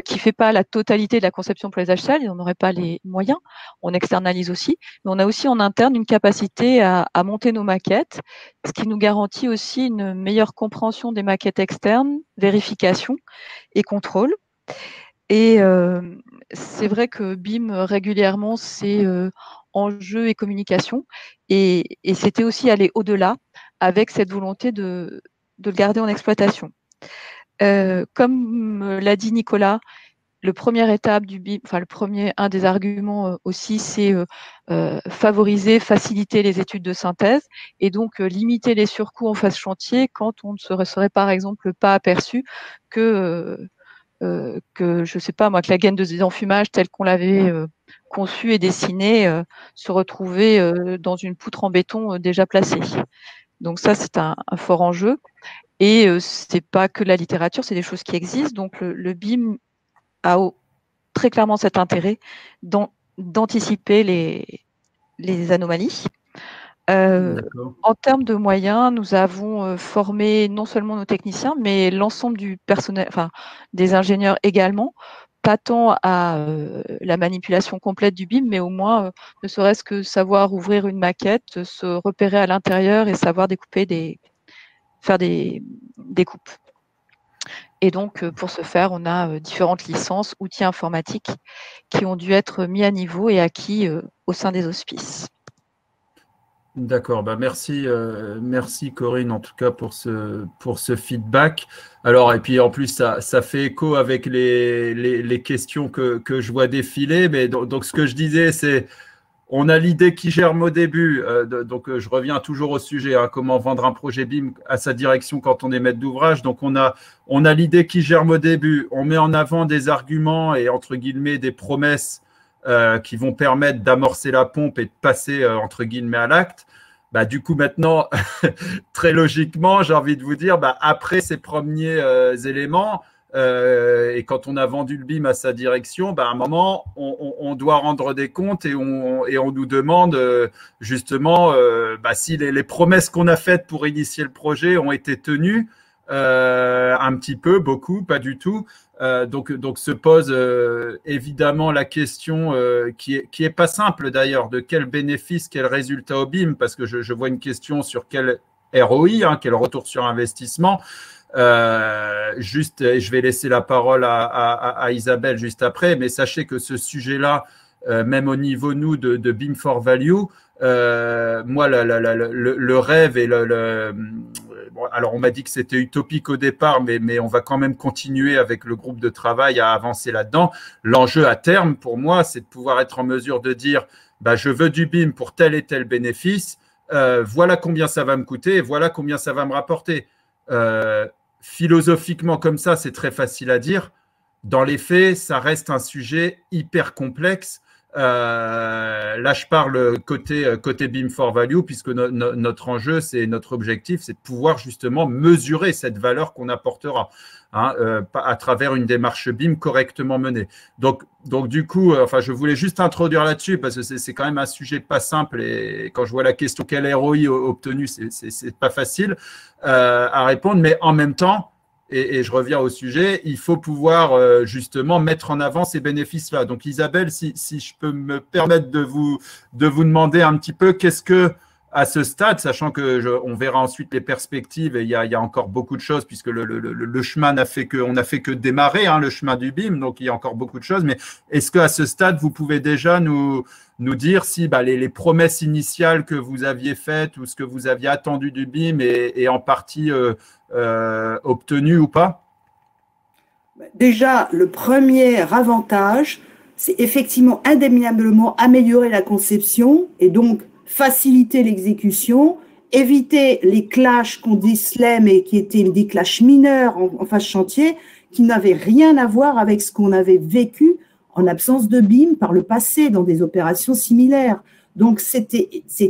qui ne fait pas la totalité de la conception pour les HCL, on n'aurait pas les moyens, on externalise aussi, mais on a aussi en interne une capacité à monter nos maquettes, ce qui nous garantit aussi une meilleure compréhension des maquettes externes, vérification et contrôle. Et c'est vrai que BIM, régulièrement, c'est enjeu et communication, et c'était aussi aller au-delà avec cette volonté de le garder en exploitation. Comme l'a dit Nicolas, le première étape du BIM, enfin un des arguments aussi, c'est favoriser, faciliter les études de synthèse et donc limiter les surcoûts en phase chantier quand on ne serait par exemple pas aperçu que je sais pas moi, que la gaine de désenfumage telle qu'on l'avait conçue et dessinée se retrouvait dans une poutre en béton déjà placée. Donc ça, c'est un fort enjeu. Et c'est pas que la littérature, c'est des choses qui existent. Donc le BIM a très clairement cet intérêt d'anticiper les anomalies. En termes de moyens, nous avons formé non seulement nos techniciens, mais l'ensemble du personnel, enfin des ingénieurs également, pas tant à la manipulation complète du BIM, mais au moins ne serait-ce que savoir ouvrir une maquette, se repérer à l'intérieur et savoir faire des coupes. Et donc, pour ce faire, on a différentes licences, outils informatiques qui ont dû être mis à niveau et acquis au sein des hospices. D'accord, bah merci, merci Corinne en tout cas pour ce feedback. Alors, et puis en plus, ça fait écho avec les questions que je vois défiler. Mais donc ce que je disais, c'est on a l'idée qui germe au début. Donc, je reviens toujours au sujet, hein, comment vendre un projet BIM à sa direction quand on est maître d'ouvrage. Donc, on a l'idée qui germe au début. On met en avant des arguments et entre guillemets des promesses qui vont permettre d'amorcer la pompe et de passer entre guillemets à l'acte. Bah, du coup, maintenant, très logiquement, j'ai envie de vous dire, bah, après ces premiers éléments, et quand on a vendu le BIM à sa direction, bah, à un moment, on doit rendre des comptes et on nous demande justement bah, si les promesses qu'on a faites pour initier le projet ont été tenues. Un petit peu, beaucoup, pas du tout. Donc se pose évidemment la question qui est pas simple d'ailleurs, de quel bénéfice, quel résultat au BIM, parce que je vois une question sur quel ROI, hein, quel retour sur investissement. Juste, et je vais laisser la parole à Isabelle juste après, mais sachez que ce sujet-là, même au niveau, nous, de BIM for Value. Moi, le rêve et bon, alors on m'a dit que c'était utopique au départ, mais on va quand même continuer avec le groupe de travail à avancer là-dedans. L'enjeu à terme, pour moi, c'est de pouvoir être en mesure de dire bah, je veux du BIM pour tel et tel bénéfice, voilà combien ça va me coûter, et voilà combien ça va me rapporter. Philosophiquement, comme ça, c'est très facile à dire. Dans les faits, ça reste un sujet hyper complexe. Là, je parle côté BIM for Value, puisque notre enjeu, notre objectif, c'est de pouvoir justement mesurer cette valeur qu'on apportera à travers une démarche BIM correctement menée. Donc du coup, enfin, je voulais juste introduire là-dessus parce que c'est quand même un sujet pas simple et quand je vois la question quel ROI obtenu, c'est pas facile à répondre, mais en même temps, et je reviens au sujet, il faut pouvoir justement mettre en avant ces bénéfices-là. Donc Isabelle, si je peux me permettre de vous demander un petit peu, qu'est-ce que, à ce stade, sachant on verra ensuite les perspectives, et il y a encore beaucoup de choses, puisque le chemin on n'a fait que démarrer, le chemin du BIM, donc il y a encore beaucoup de choses, mais est-ce qu'à ce stade, vous pouvez déjà nous dire si les promesses initiales que vous aviez faites ou ce que vous aviez attendu du BIM est en partie obtenu ou pas? Déjà, le premier avantage, c'est effectivement indéniablement améliorer la conception et donc faciliter l'exécution, éviter les clashs qu'on décelait, mais qui étaient des clashs mineurs en phase chantier, qui n'avaient rien à voir avec ce qu'on avait vécu en absence de BIM par le passé dans des opérations similaires. Donc, c'est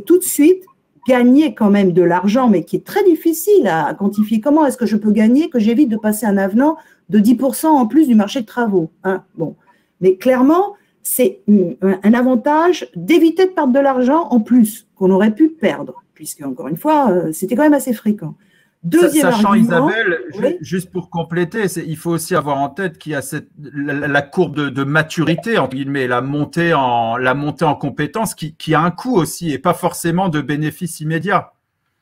tout de suite gagner quand même de l'argent, mais qui est très difficile à quantifier. Comment est-ce que je peux gagner, que j'évite de passer un avenant de 10% en plus du marché de travaux, Bon. Mais clairement, c'est un avantage d'éviter de perdre de l'argent en plus qu'on aurait pu perdre, puisque, encore une fois, c'était quand même assez fréquent. Deuxième argument, Isabelle, oui, juste pour compléter, il faut aussi avoir en tête qu'il y a la courbe de maturité, entre guillemets, la montée en compétences qui a un coût aussi et pas forcément de bénéfices immédiats.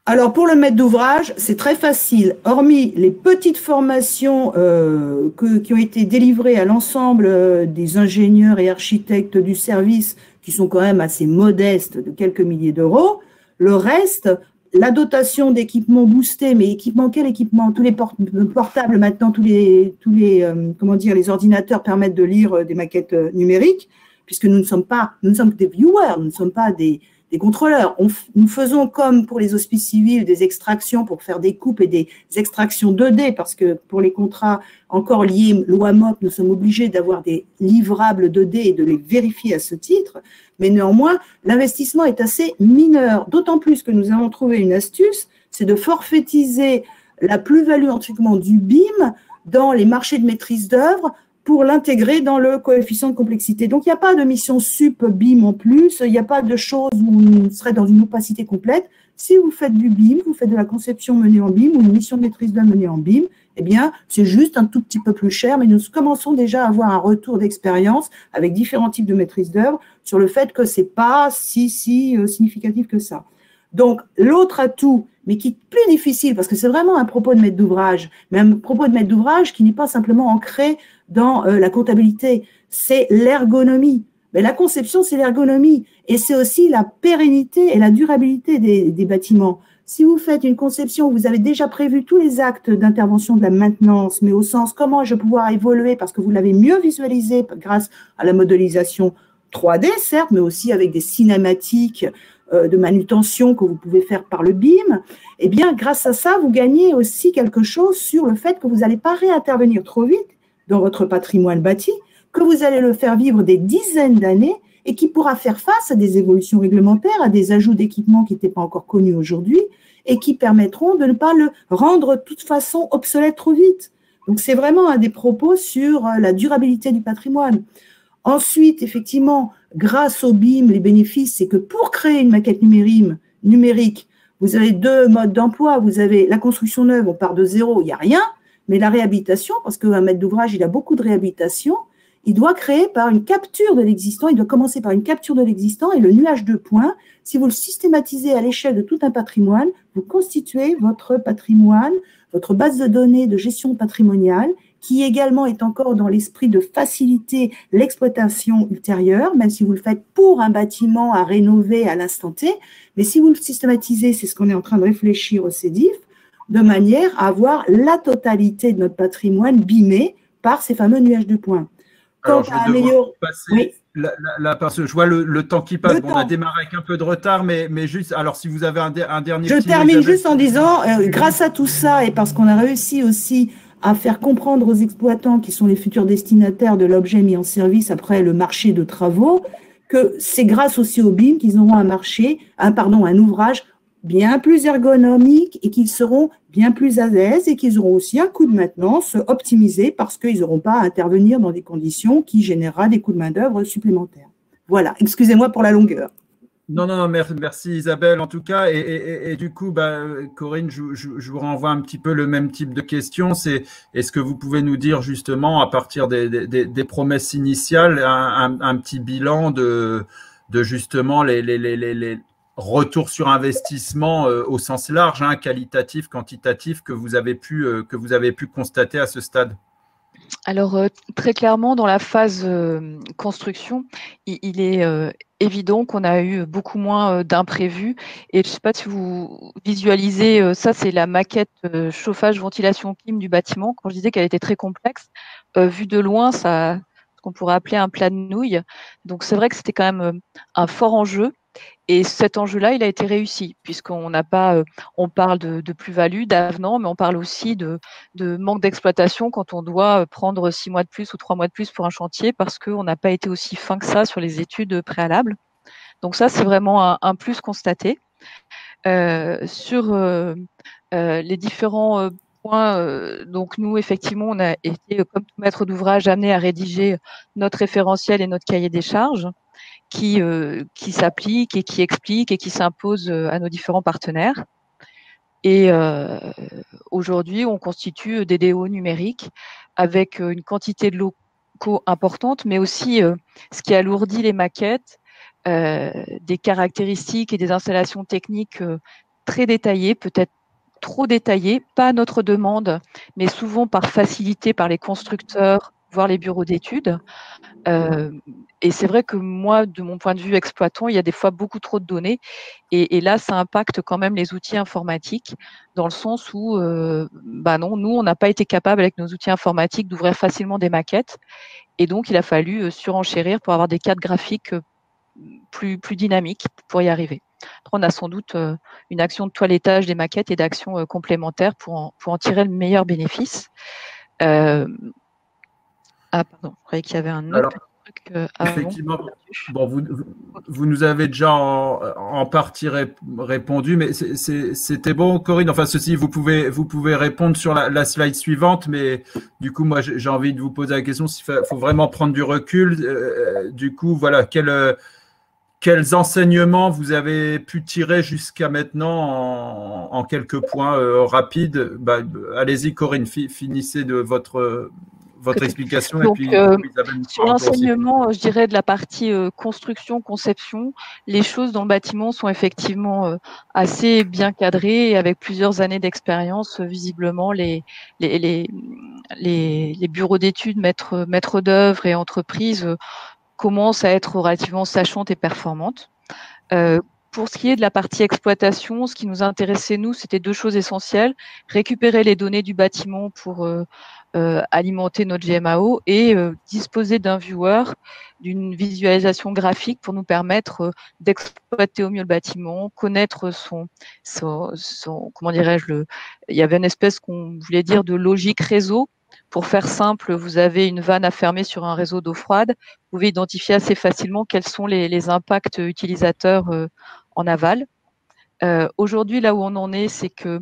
Alors, pour le maître d'ouvrage, c'est très facile. Hormis les petites formations qui ont été délivrées à l'ensemble des ingénieurs et architectes du service, qui sont quand même assez modestes, de quelques milliers d'euros, le reste, la dotation d'équipements boostés, mais quel équipement? Tous les portables maintenant, tous les les ordinateurs permettent de lire des maquettes numériques, puisque nous sommes que des viewers, nous ne sommes pas des contrôleurs. Nous faisons comme pour les hospices civils des extractions pour faire des coupes et des extractions 2D, parce que pour les contrats encore liés loi MOP, nous sommes obligés d'avoir des livrables 2D et de les vérifier à ce titre. Mais néanmoins, l'investissement est assez mineur, d'autant plus que nous avons trouvé une astuce, c'est de forfaitiser la plus-value en du BIM dans les marchés de maîtrise d'œuvre pour l'intégrer dans le coefficient de complexité. Donc, il n'y a pas de mission sup BIM en plus, il n'y a pas de choses où on serait dans une opacité complète. Si vous faites du BIM, vous faites de la conception menée en BIM ou une mission de maîtrise d'œuvre menée en BIM, eh bien, c'est juste un tout petit peu plus cher, mais nous commençons déjà à avoir un retour d'expérience avec différents types de maîtrise d'œuvre sur le fait que ce n'est pas si significatif que ça. Donc, l'autre atout, mais qui est plus difficile, parce que c'est vraiment un propos de maître d'ouvrage, mais un propos de maître d'ouvrage qui n'est pas simplement ancré dans la comptabilité, c'est l'ergonomie. Mais la conception, c'est l'ergonomie, et c'est aussi la pérennité et la durabilité des bâtiments. Si vous faites une conception où vous avez déjà prévu tous les actes d'intervention de la maintenance, mais au sens comment je vais pouvoir évoluer, parce que vous l'avez mieux visualisé grâce à la modélisation 3D, certes, mais aussi avec des cinématiques de manutention que vous pouvez faire par le BIM, eh bien, grâce à ça, vous gagnez aussi quelque chose sur le fait que vous n'allez pas réintervenir trop vite dans votre patrimoine bâti, que vous allez le faire vivre des dizaines d'années et qui pourra faire face à des évolutions réglementaires, à des ajouts d'équipements qui n'étaient pas encore connus aujourd'hui et qui permettront de ne pas le rendre de toute façon obsolète trop vite. Donc, c'est vraiment un des propos sur la durabilité du patrimoine. Ensuite, effectivement, grâce au BIM, les bénéfices, c'est que pour créer une maquette numérique, vous avez deux modes d'emploi. Vous avez la construction neuve, on part de zéro, il n'y a rien, mais la réhabilitation, parce qu'un maître d'ouvrage, il a beaucoup de réhabilitation, il doit créer par une capture de l'existant, il doit commencer par une capture de l'existant et le nuage de points, si vous le systématisez à l'échelle de tout un patrimoine, vous constituez votre patrimoine, votre base de données de gestion patrimoniale qui également est encore dans l'esprit de faciliter l'exploitation ultérieure, même si vous le faites pour un bâtiment à rénover à l'instant T. Mais si vous le systématisez, c'est ce qu'on est en train de réfléchir au CEDIF, de manière à avoir la totalité de notre patrimoine bimé par ces fameux nuages de points. Alors, je vais devoir passer là, parce que je vois le temps qui passe. Bon, on a démarré avec un peu de retard, mais juste, alors si vous avez un dernier... Je termine juste en disant, grâce à tout ça, et parce qu'on a réussi aussi à faire comprendre aux exploitants qui sont les futurs destinataires de l'objet mis en service après le marché de travaux, que c'est grâce aussi au BIM qu'ils auront un ouvrage bien plus ergonomique et qu'ils seront bien plus à l'aise et qu'ils auront aussi un coût de maintenance optimisé parce qu'ils n'auront pas à intervenir dans des conditions qui générera des coûts de main-d'œuvre supplémentaires. Voilà, excusez-moi pour la longueur. Non, merci Isabelle en tout cas. Et du coup, Corinne, je vous renvoie un petit peu le même type de question. C'est est-ce que vous pouvez nous dire justement, à partir des promesses initiales, un petit bilan de justement les retours sur investissement au sens large, qualitatif, quantitatif, que vous avez pu constater à ce stade? Alors, très clairement, dans la phase construction, il est évident qu'on a eu beaucoup moins d'imprévus. Et je ne sais pas si vous visualisez, ça c'est la maquette chauffage, ventilation, clim du bâtiment. Quand je disais qu'elle était très complexe, vu de loin, ça, ce qu'on pourrait appeler un plat de nouilles. Donc c'est vrai que c'était quand même un fort enjeu. Et cet enjeu-là, il a été réussi, puisqu'on n'a pas, on parle de plus-value, d'avenant, mais on parle aussi de manque d'exploitation quand on doit prendre 6 mois de plus ou 3 mois de plus pour un chantier, parce qu'on n'a pas été aussi fin que ça sur les études préalables. Donc ça, c'est vraiment un plus constaté. Sur les différents points, donc nous, effectivement, on a été, comme tout maître d'ouvrage, amené à rédiger notre référentiel et notre cahier des charges, qui s'applique et qui explique et qui s'impose à nos différents partenaires. Et aujourd'hui, on constitue des DO numériques avec une quantité de locaux importante, mais aussi ce qui alourdit les maquettes, des caractéristiques et des installations techniques très détaillées, peut-être trop détaillées, pas à notre demande, mais souvent par facilité par les constructeurs, voire les bureaux d'études. Et c'est vrai que moi, de mon point de vue exploitant, il y a des fois beaucoup trop de données. Et là, ça impacte quand même les outils informatiques, dans le sens où, non, nous, on n'a pas été capable avec nos outils informatiques d'ouvrir facilement des maquettes. Et donc, il a fallu surenchérir pour avoir des cadres graphiques plus dynamiques pour y arriver. Après, on a sans doute une action de toilettage des maquettes et d'actions complémentaires pour en tirer le meilleur bénéfice. Ah, pardon, je croyais qu'il y avait un autre truc avant. Effectivement, bon, vous nous avez déjà en partie répondu, mais c'était bon, Corinne. Enfin, ceci, vous pouvez répondre sur la slide suivante, mais du coup, moi, j'ai envie de vous poser la question s'il faut vraiment prendre du recul. Du coup, voilà, quels enseignements vous avez pu tirer jusqu'à maintenant en quelques points rapides? Allez-y, Corinne, finissez de votre explication. Donc, et puis, sur l'enseignement, je dirais de la partie construction, conception, les choses dans le bâtiment sont effectivement assez bien cadrées et avec plusieurs années d'expérience. Visiblement, les bureaux d'études, maîtres d'œuvre et entreprises commencent à être relativement sachantes et performantes. Pour ce qui est de la partie exploitation, ce qui nous intéressait, nous, c'était 2 choses essentielles. Récupérer les données du bâtiment pour alimenter notre GMAO et disposer d'un viewer, d'une visualisation graphique pour nous permettre d'exploiter au mieux le bâtiment, connaître son comment dirais-je, il y avait une espèce qu'on voulait dire de logique réseau. Pour faire simple, vous avez une vanne à fermer sur un réseau d'eau froide. Vous pouvez identifier assez facilement quels sont les impacts utilisateurs en aval. Aujourd'hui, là où on en est, c'est que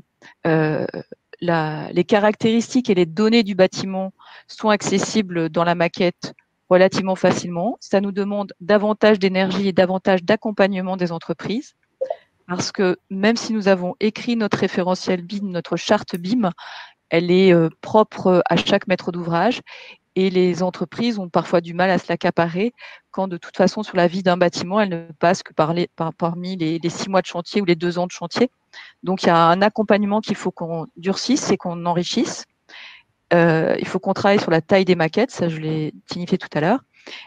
les caractéristiques et les données du bâtiment sont accessibles dans la maquette relativement facilement. Ça nous demande davantage d'énergie et davantage d'accompagnement des entreprises. Parce que même si nous avons écrit notre référentiel BIM, notre charte BIM, elle est propre à chaque maître d'ouvrage et les entreprises ont parfois du mal à se l'accaparer quand de toute façon sur la vie d'un bâtiment, elle ne passe que parmi les 6 mois de chantier ou les 2 ans de chantier. Donc il y a un accompagnement qu'il faut qu'on durcisse et qu'on enrichisse. Il faut qu'on travaille sur la taille des maquettes, ça je l'ai signifié tout à l'heure.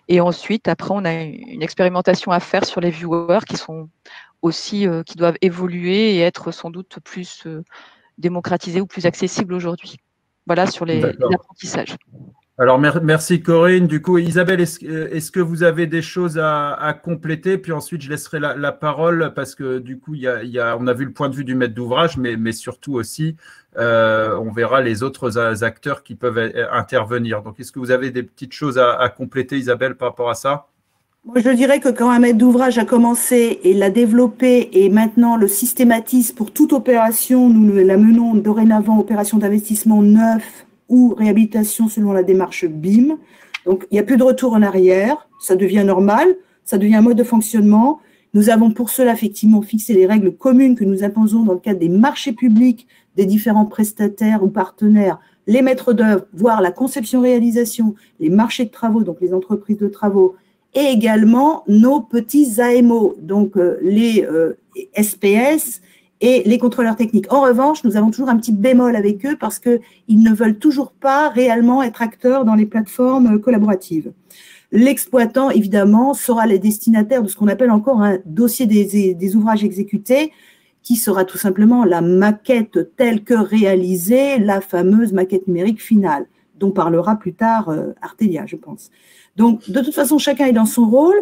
Et ensuite, après, on a une expérimentation à faire sur les viewers qui sont aussi, qui doivent évoluer et être sans doute plus démocratisés ou plus accessibles aujourd'hui. Voilà sur les apprentissages. Alors, merci Corinne. Du coup, Isabelle, est-ce que vous avez des choses à compléter? Puis ensuite, je laisserai la parole parce que du coup, on a vu le point de vue du maître d'ouvrage, mais surtout aussi, on verra les autres acteurs qui peuvent intervenir. Donc, est-ce que vous avez des petites choses à compléter, Isabelle, par rapport à ça? Moi, je dirais que quand un maître d'ouvrage a commencé et l'a développé et maintenant le systématise pour toute opération, nous la menons dorénavant opération d'investissement neuf ou réhabilitation selon la démarche BIM. Donc, il n'y a plus de retour en arrière, ça devient normal, ça devient un mode de fonctionnement. Nous avons pour cela effectivement fixé les règles communes que nous imposons dans le cadre des marchés publics des différents prestataires ou partenaires, les maîtres d'œuvre, voire la conception-réalisation, les marchés de travaux, donc les entreprises de travaux, et également nos petits AMO, donc les SPS, et les contrôleurs techniques. En revanche, nous avons toujours un petit bémol avec eux parce qu'ils ne veulent toujours pas réellement être acteurs dans les plateformes collaboratives. L'exploitant, évidemment, sera les destinataires de ce qu'on appelle encore un dossier des ouvrages exécutés, qui sera tout simplement la maquette telle que réalisée, la fameuse maquette numérique finale, dont parlera plus tard Artelia, je pense. Donc, de toute façon, chacun est dans son rôle.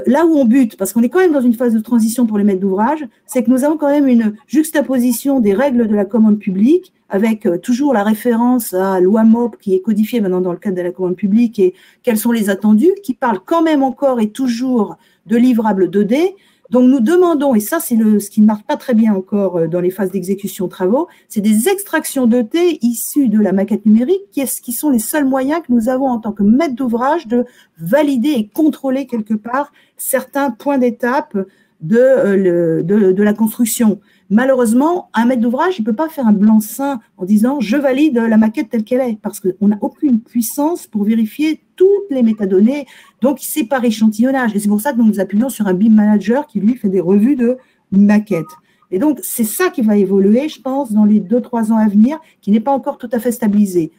Là où on bute, parce qu'on est quand même dans une phase de transition pour les maîtres d'ouvrage, c'est que nous avons quand même une juxtaposition des règles de la commande publique, avec toujours la référence à loi MOP qui est codifiée maintenant dans le cadre de la commande publique et quels sont les attendus, qui parlent quand même encore et toujours de livrables 2D. Donc nous demandons, et ça c'est ce qui ne marche pas très bien encore dans les phases d'exécution travaux, c'est des extractions de T issues de la maquette numérique qui sont les seuls moyens que nous avons en tant que maître d'ouvrage de valider et contrôler quelque part certains points d'étape de la construction. Malheureusement, un maître d'ouvrage, il ne peut pas faire un blanc-seing en disant « je valide la maquette telle qu'elle est » parce qu'on n'a aucune puissance pour vérifier toutes les métadonnées. Donc, c'est par échantillonnage. Et c'est pour ça que nous nous appuyons sur un BIM manager qui, lui, fait des revues de maquettes. Et donc, c'est ça qui va évoluer, je pense, dans les 2-3 ans à venir, qui n'est pas encore tout à fait stabilisé.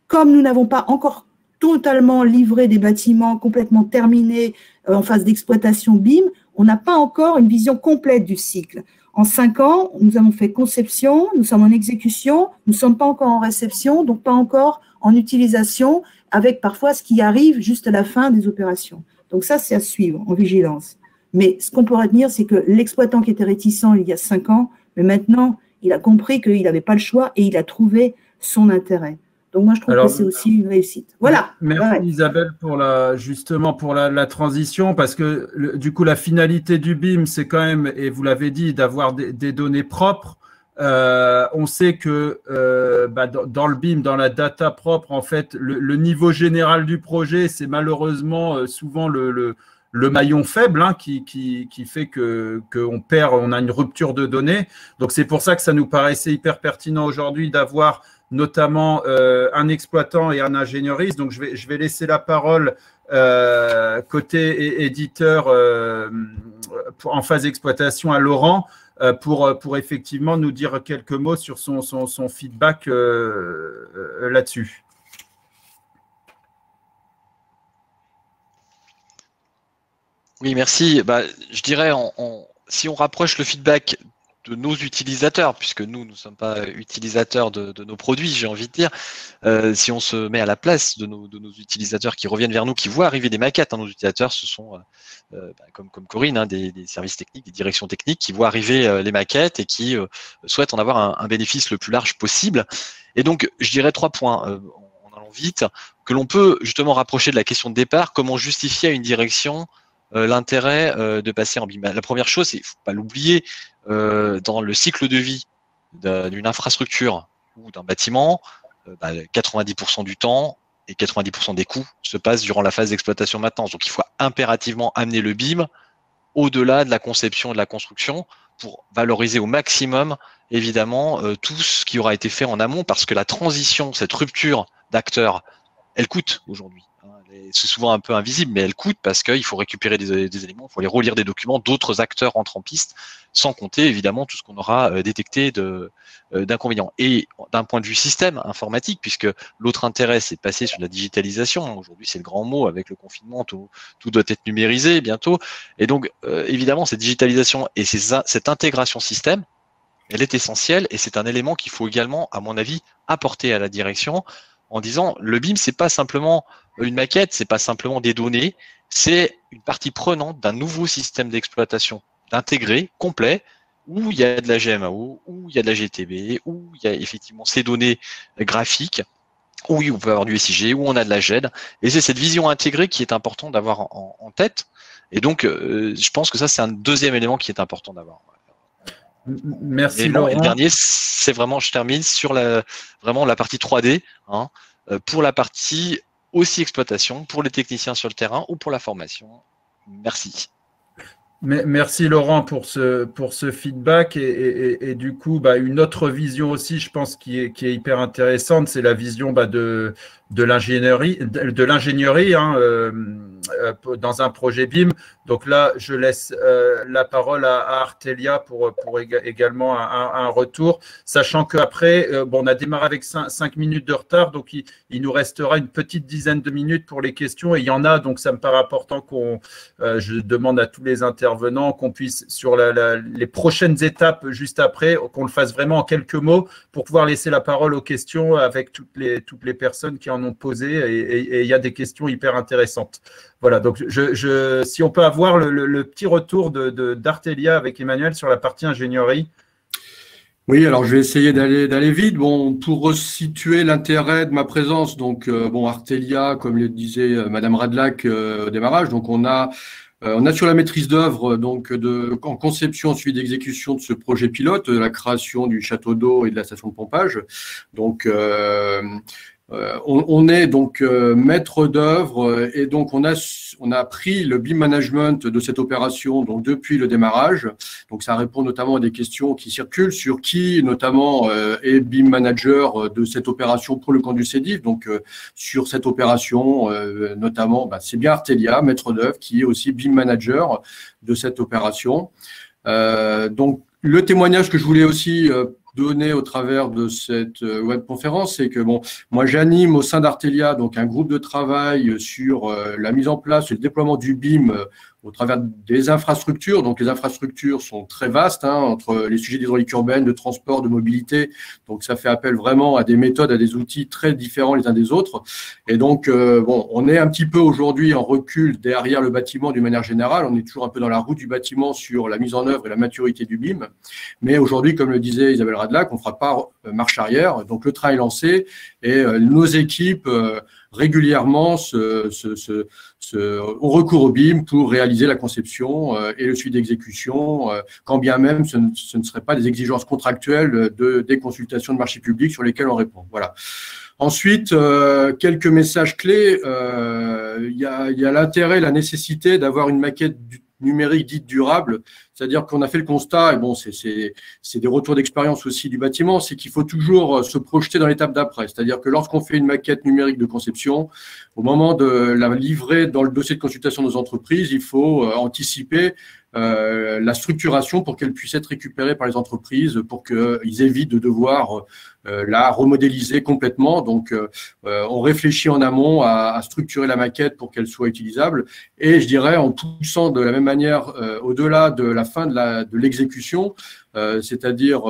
Comme nous n'avons pas encore totalement livré des bâtiments complètement terminés en phase d'exploitation BIM, on n'a pas encore une vision complète du cycle. En 5 ans, nous avons fait conception, nous sommes en exécution, nous ne sommes pas encore en réception, donc pas encore en utilisation, avec parfois ce qui arrive juste à la fin des opérations. Donc ça, c'est à suivre, en vigilance. Mais ce qu'on peut retenir, c'est que l'exploitant qui était réticent il y a 5 ans, mais maintenant, il a compris qu'il n'avait pas le choix et il a trouvé son intérêt. Donc moi, je trouve que c'est aussi une réussite. Voilà. Merci Isabelle justement pour la transition, parce que du coup, la finalité du BIM, c'est quand même, et vous l'avez dit, d'avoir des données propres. On sait que dans le BIM, dans la data propre, en fait, le niveau général du projet, c'est malheureusement souvent le maillon faible qui fait on a une rupture de données. Donc, c'est pour ça que ça nous paraissait hyper pertinent aujourd'hui d'avoir notamment un exploitant et un ingénieuriste. Donc, je vais laisser la parole côté éditeur en phase d'exploitation à Laurent pour effectivement nous dire quelques mots sur son feedback là-dessus. Oui, merci. Je dirais, si on rapproche le feedback de nos utilisateurs, puisque nous ne sommes pas utilisateurs de nos produits, j'ai envie de dire, si on se met à la place de nos utilisateurs qui reviennent vers nous, qui voient arriver des maquettes, nos utilisateurs, ce sont, comme Corinne, des services techniques, des directions techniques qui voient arriver les maquettes et qui souhaitent en avoir un bénéfice le plus large possible. Et donc, je dirais 3 points, en allant vite, que l'on peut justement rapprocher de la question de départ, comment justifier à une direction l'intérêt de passer en BIM. La première chose, il ne faut pas l'oublier, dans le cycle de vie d'une infrastructure ou d'un bâtiment, 90% du temps et 90% des coûts se passent durant la phase d'exploitation maintenance. Donc, il faut impérativement amener le BIM au-delà de la conception et de la construction pour valoriser au maximum, évidemment, tout ce qui aura été fait en amont, parce que la transition, cette rupture d'acteurs, elle coûte aujourd'hui. C'est souvent un peu invisible, mais elles coûtent parce qu'il faut récupérer des éléments, il faut aller relire des documents, d'autres acteurs entrent en piste, sans compter évidemment tout ce qu'on aura détecté d'inconvénients. Et d'un point de vue système informatique, puisque l'autre intérêt, c'est de passer sur la digitalisation. Aujourd'hui, c'est le grand mot avec le confinement, tout doit être numérisé bientôt. Et donc, évidemment, cette digitalisation et cette intégration système, elle est essentielle et c'est un élément qu'il faut également, à mon avis, apporter à la direction en disant le BIM, c'est pas simplement une maquette, c'est pas simplement des données, c'est une partie prenante d'un nouveau système d'exploitation intégré, complet, où il y a de la GMAO, où il y a de la GTB, où il y a effectivement ces données graphiques, où on peut avoir du SIG, où on a de la GED. Et c'est cette vision intégrée qui est important d'avoir en tête. Et donc, je pense que ça, c'est un deuxième élément qui est important d'avoir. Merci Laurent. Et le dernier, c'est vraiment, je termine sur vraiment la partie 3D, hein, pour la partie aussi exploitation, pour les techniciens sur le terrain ou pour la formation. Merci. Merci Laurent pour ce feedback et du coup une autre vision aussi, je pense qui est hyper intéressante, c'est la vision de l'ingénierie dans un projet BIM. Donc là, je laisse la parole à Artelia pour également un retour, sachant qu'après, on a démarré avec 5 minutes de retard, donc il nous restera une petite dizaine de minutes pour les questions et il y en a, donc ça me paraît important je demande à tous les intervenants qu'on puisse, sur les prochaines étapes juste après, qu'on le fasse vraiment en quelques mots pour pouvoir laisser la parole aux questions avec toutes les personnes qui en ont posé et il y a des questions hyper intéressantes. Voilà, donc si on peut avoir le petit retour d'Artelia avec Emmanuel sur la partie ingénierie. Oui, alors je vais essayer d'aller vite. Bon, pour resituer l'intérêt de ma présence, donc Artelia, comme le disait Madame Radlac au démarrage, donc on assure la maîtrise d'œuvre donc en conception suivi d'exécution de ce projet pilote, la création du château d'eau et de la station de pompage. Donc on est donc maître d'œuvre et donc on a pris le BIM management de cette opération donc depuis le démarrage. Donc ça répond notamment à des questions qui circulent sur qui notamment est BIM manager de cette opération pour le compte du CEDIF. Donc sur cette opération notamment c'est bien Artelia, maître d'œuvre, qui est aussi BIM manager de cette opération. Donc le témoignage que je voulais aussi donné au travers de cette webconférence, c'est que moi j'anime au sein d'Artelia donc un groupe de travail sur la mise en place et le déploiement du BIM au travers des infrastructures. Donc les infrastructures sont très vastes, entre les sujets d'hydraulique urbaine, de transport, de mobilité. Donc ça fait appel vraiment à des méthodes, à des outils très différents les uns des autres. Et donc on est un petit peu aujourd'hui en recul derrière le bâtiment d'une manière générale. On est toujours un peu dans la roue du bâtiment sur la mise en œuvre et la maturité du BIM. Mais aujourd'hui, comme le disait Isabelle Radlac, on ne fera pas marche arrière. Donc le train est lancé et nos équipes régulièrement ont recours au BIM pour réaliser la conception et le suivi d'exécution, quand bien même ce ne serait pas des exigences contractuelles des consultations de marché public sur lesquelles on répond. Voilà. Ensuite, quelques messages clés. Il y a l'intérêt, la nécessité d'avoir une maquette numérique dite durable, c'est-à-dire qu'on a fait le constat, et c'est des retours d'expérience aussi du bâtiment, c'est qu'il faut toujours se projeter dans l'étape d'après, c'est-à-dire que lorsqu'on fait une maquette numérique de conception, au moment de la livrer dans le dossier de consultation de nos entreprises, il faut anticiper la structuration pour qu'elle puisse être récupérée par les entreprises, pour qu'ils évitent de devoir la remodéliser complètement. Donc, on réfléchit en amont à structurer la maquette pour qu'elle soit utilisable. Et je dirais en poussant de la même manière au-delà de la fin de l'exécution, c'est-à-dire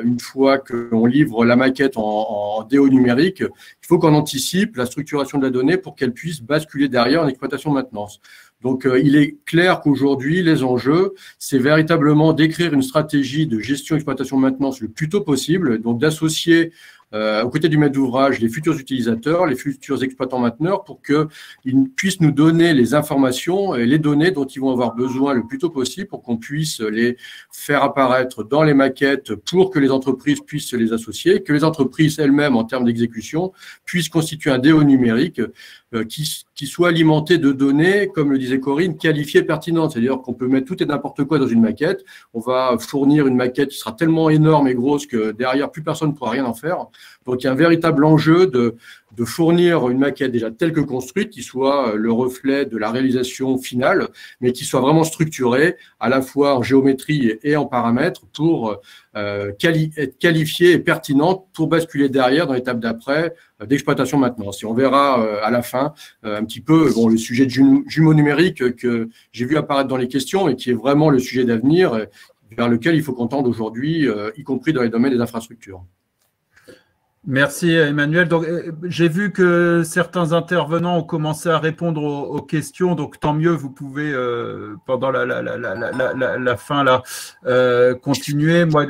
une fois qu'on livre la maquette en DO numérique, il faut qu'on anticipe la structuration de la donnée pour qu'elle puisse basculer derrière en exploitation maintenance. Donc, il est clair qu'aujourd'hui, les enjeux, c'est véritablement d'écrire une stratégie de gestion, exploitation, maintenance le plus tôt possible, donc d'associer aux côtés du maître d'ouvrage les futurs utilisateurs, les futurs exploitants mainteneurs, pour qu'ils puissent nous donner les informations et les données dont ils vont avoir besoin le plus tôt possible pour qu'on puisse les faire apparaître dans les maquettes pour que les entreprises puissent se les associer, que les entreprises elles-mêmes, en termes d'exécution, puissent constituer un DO numérique qui soit alimenté de données, comme le disait Corinne, qualifiées et pertinentes. C'est-à-dire qu'on peut mettre tout et n'importe quoi dans une maquette. On va fournir une maquette qui sera tellement énorme et grosse que derrière, plus personne ne pourra rien en faire. Donc, il y a un véritable enjeu de fournir une maquette déjà telle que construite, qui soit le reflet de la réalisation finale, mais qui soit vraiment structurée à la fois en géométrie et en paramètres pour être qualifiée et pertinente pour basculer derrière dans l'étape d'après d'exploitation maintenance. Et on verra à la fin un petit peu le sujet de jumeaux numériques que j'ai vu apparaître dans les questions et qui est vraiment le sujet d'avenir vers lequel il faut qu'on tende aujourd'hui, y compris dans les domaines des infrastructures. Merci Emmanuel. Donc, j'ai vu que certains intervenants ont commencé à répondre aux questions, donc tant mieux, vous pouvez pendant la fin là continuer. Moi,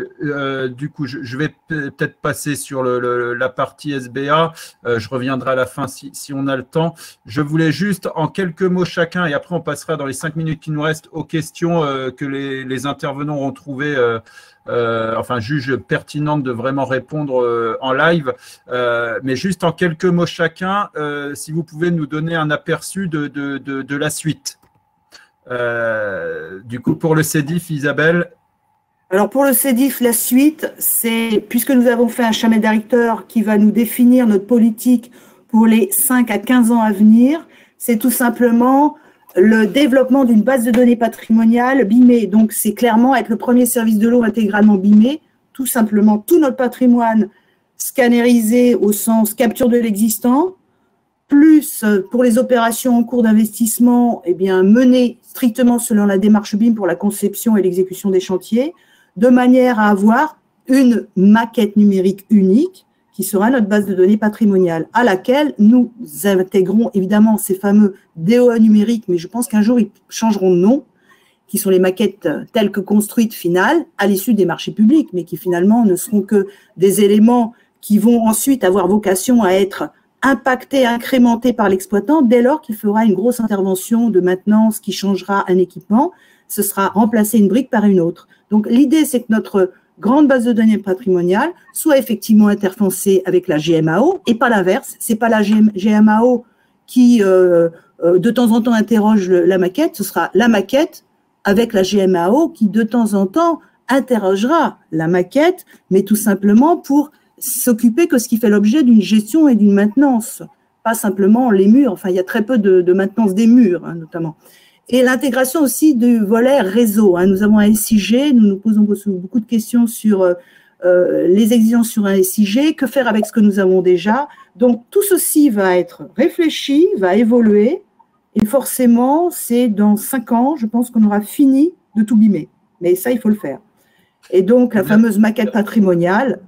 du coup, je vais peut-être passer sur la partie SBA. Je reviendrai à la fin si on a le temps. Je voulais juste en quelques mots chacun, et après on passera dans les 5 minutes qui nous restent aux questions que les intervenants auront trouvées jugent pertinentes de vraiment répondre en live. Mais juste en quelques mots chacun, si vous pouvez nous donner un aperçu de la suite. Du coup, pour le CEDIF, Isabelle. Alors pour le CEDIF, la suite, c'est, puisque nous avons fait un schéma directeur qui va nous définir notre politique pour les 5 à 15 ans à venir, c'est tout simplement le développement d'une base de données patrimoniale BIMée. Donc, c'est clairement être le premier service de l'eau intégralement BIMé, tout simplement tout notre patrimoine scannérisé au sens capture de l'existant, plus pour les opérations en cours d'investissement, menées strictement selon la démarche BIM pour la conception et l'exécution des chantiers, de manière à avoir une maquette numérique unique qui sera notre base de données patrimoniale, à laquelle nous intégrons évidemment ces fameux DOA numériques, mais je pense qu'un jour ils changeront de nom, qui sont les maquettes telles que construites finales à l'issue des marchés publics, mais qui finalement ne seront que des éléments qui vont ensuite avoir vocation à être impactés, incrémentés par l'exploitant dès lors qu'il fera une grosse intervention de maintenance qui changera un équipement. Ce sera remplacer une brique par une autre. Donc l'idée, c'est que notre grande base de données patrimoniale soit effectivement interférencée avec la GMAO et pas l'inverse. C'est pas la GMAO qui de temps en temps interroge la maquette, ce sera la maquette avec la GMAO qui de temps en temps interrogera la maquette, mais tout simplement pour s'occuper que ce qui fait l'objet d'une gestion et d'une maintenance, pas simplement les murs. Enfin, il y a très peu de maintenance des murs, notamment. Et l'intégration aussi du volet réseau. Nous avons un SIG, nous nous posons beaucoup de questions sur les exigences sur un SIG, que faire avec ce que nous avons déjà. Donc, tout ceci va être réfléchi, va évoluer, et forcément, c'est dans 5 ans, je pense qu'on aura fini de tout bimer. Mais ça, il faut le faire. Et donc, la fameuse maquette patrimoniale,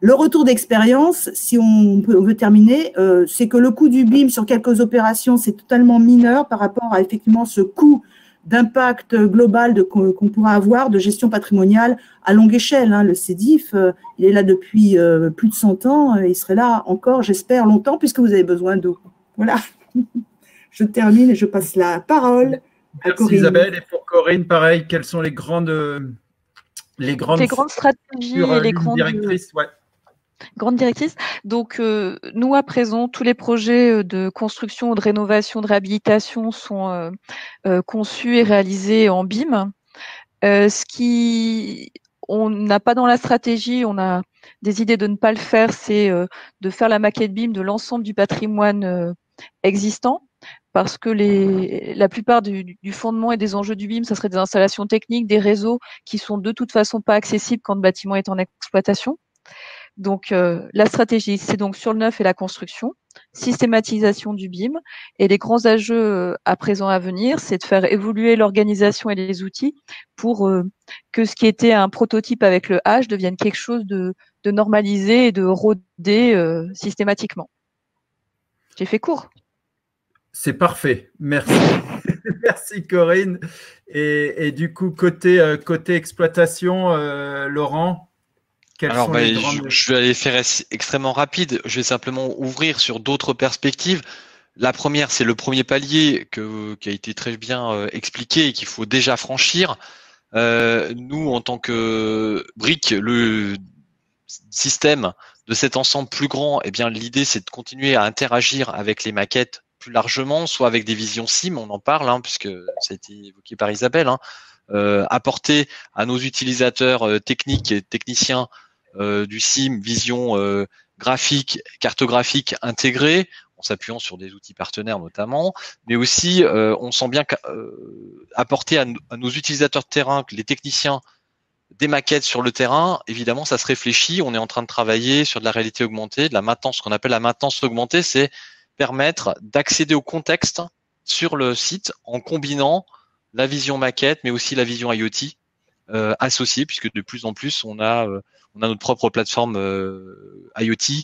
le retour d'expérience, si on veut terminer, c'est que le coût du BIM sur quelques opérations, c'est totalement mineur par rapport à effectivement ce coût d'impact global qu'on pourra avoir de gestion patrimoniale à longue échelle. Le CEDIF, il est là depuis plus de 100 ans, il serait là encore, j'espère, longtemps, puisque vous avez besoin d'eau. Voilà. Je termine et je passe la parole à Corinne. Merci Isabelle. Et pour Corinne, pareil, quelles sont les grandes stratégies et les grandes directrices, Grande directrice. Donc, nous, à présent, tous les projets de construction, de rénovation, de réhabilitation sont conçus et réalisés en BIM. On n'a pas dans la stratégie, on a des idées de ne pas le faire, c'est de faire la maquette BIM de l'ensemble du patrimoine existant, parce que la plupart du fondement et des enjeux du BIM, ça serait des installations techniques, des réseaux qui sont de toute façon pas accessibles quand le bâtiment est en exploitation. Donc, la stratégie, c'est donc sur le neuf et la construction, systématisation du BIM. Et les grands enjeux à présent à venir, c'est de faire évoluer l'organisation et les outils pour que ce qui était un prototype avec le H devienne quelque chose de normalisé et de rodé systématiquement. J'ai fait court. C'est parfait. Merci. Merci Corinne. Et du coup, côté exploitation, Laurent? Alors, je vais aller faire extrêmement rapide. Je vais simplement ouvrir sur d'autres perspectives. La première, c'est le premier palier qui a été très bien expliqué et qu'il faut déjà franchir. Nous, en tant que brique, le système de cet ensemble plus grand, l'idée, c'est de continuer à interagir avec les maquettes plus largement, soit avec des visions SIM, on en parle, puisque ça a été évoqué par Isabelle, apporter à nos utilisateurs techniques et techniciens du SIM, vision graphique, cartographique intégrée, en s'appuyant sur des outils partenaires notamment, mais aussi on sent bien apporter à nos utilisateurs de terrain, les techniciens, des maquettes sur le terrain. Évidemment, ça se réfléchit. On est en train de travailler sur de la réalité augmentée, de la maintenance, ce qu'on appelle la maintenance augmentée, c'est permettre d'accéder au contexte sur le site en combinant la vision maquette, mais aussi la vision IoT associée, puisque de plus en plus, on a notre propre plateforme IoT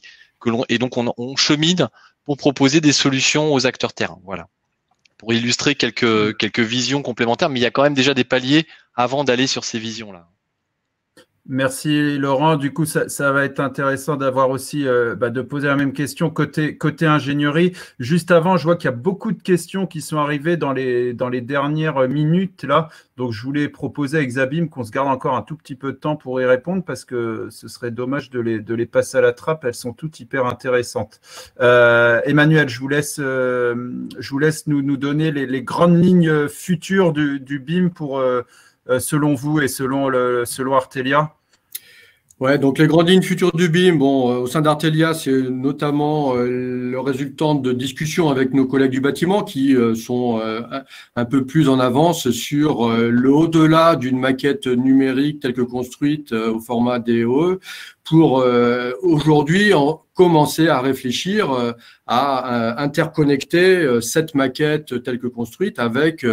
et donc on chemine pour proposer des solutions aux acteurs terrain. Voilà. Pour illustrer quelques visions complémentaires, mais il y a quand même déjà des paliers avant d'aller sur ces visions-là. Merci Laurent. Du coup, ça va être intéressant d'avoir aussi de poser la même question côté ingénierie. Juste avant, je vois qu'il y a beaucoup de questions qui sont arrivées dans les dernières minutes là. Donc, je voulais proposer avec Zabim qu'on se garde encore un tout petit peu de temps pour y répondre parce que ce serait dommage de les passer à la trappe. Elles sont toutes hyper intéressantes. Emmanuel, je vous laisse nous donner les grandes lignes futures du BIM pour selon vous et selon Artelia. Ouais, donc les grandes lignes futures du BIM, au sein d'Artelia, c'est notamment le résultant de discussions avec nos collègues du bâtiment qui sont un peu plus en avance sur le au-delà d'une maquette numérique telle que construite au format DOE pour aujourd'hui commencer à réfléchir à interconnecter cette maquette telle que construite avec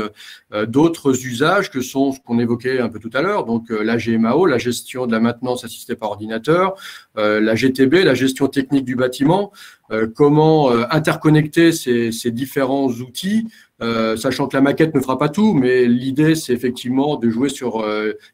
d'autres usages que sont ce qu'on évoquait un peu tout à l'heure, donc la GMAO, la gestion de la maintenance assistée par ordinateur, la GTB, la gestion technique du bâtiment, comment interconnecter ces différents outils, sachant que la maquette ne fera pas tout, mais l'idée, c'est effectivement de jouer sur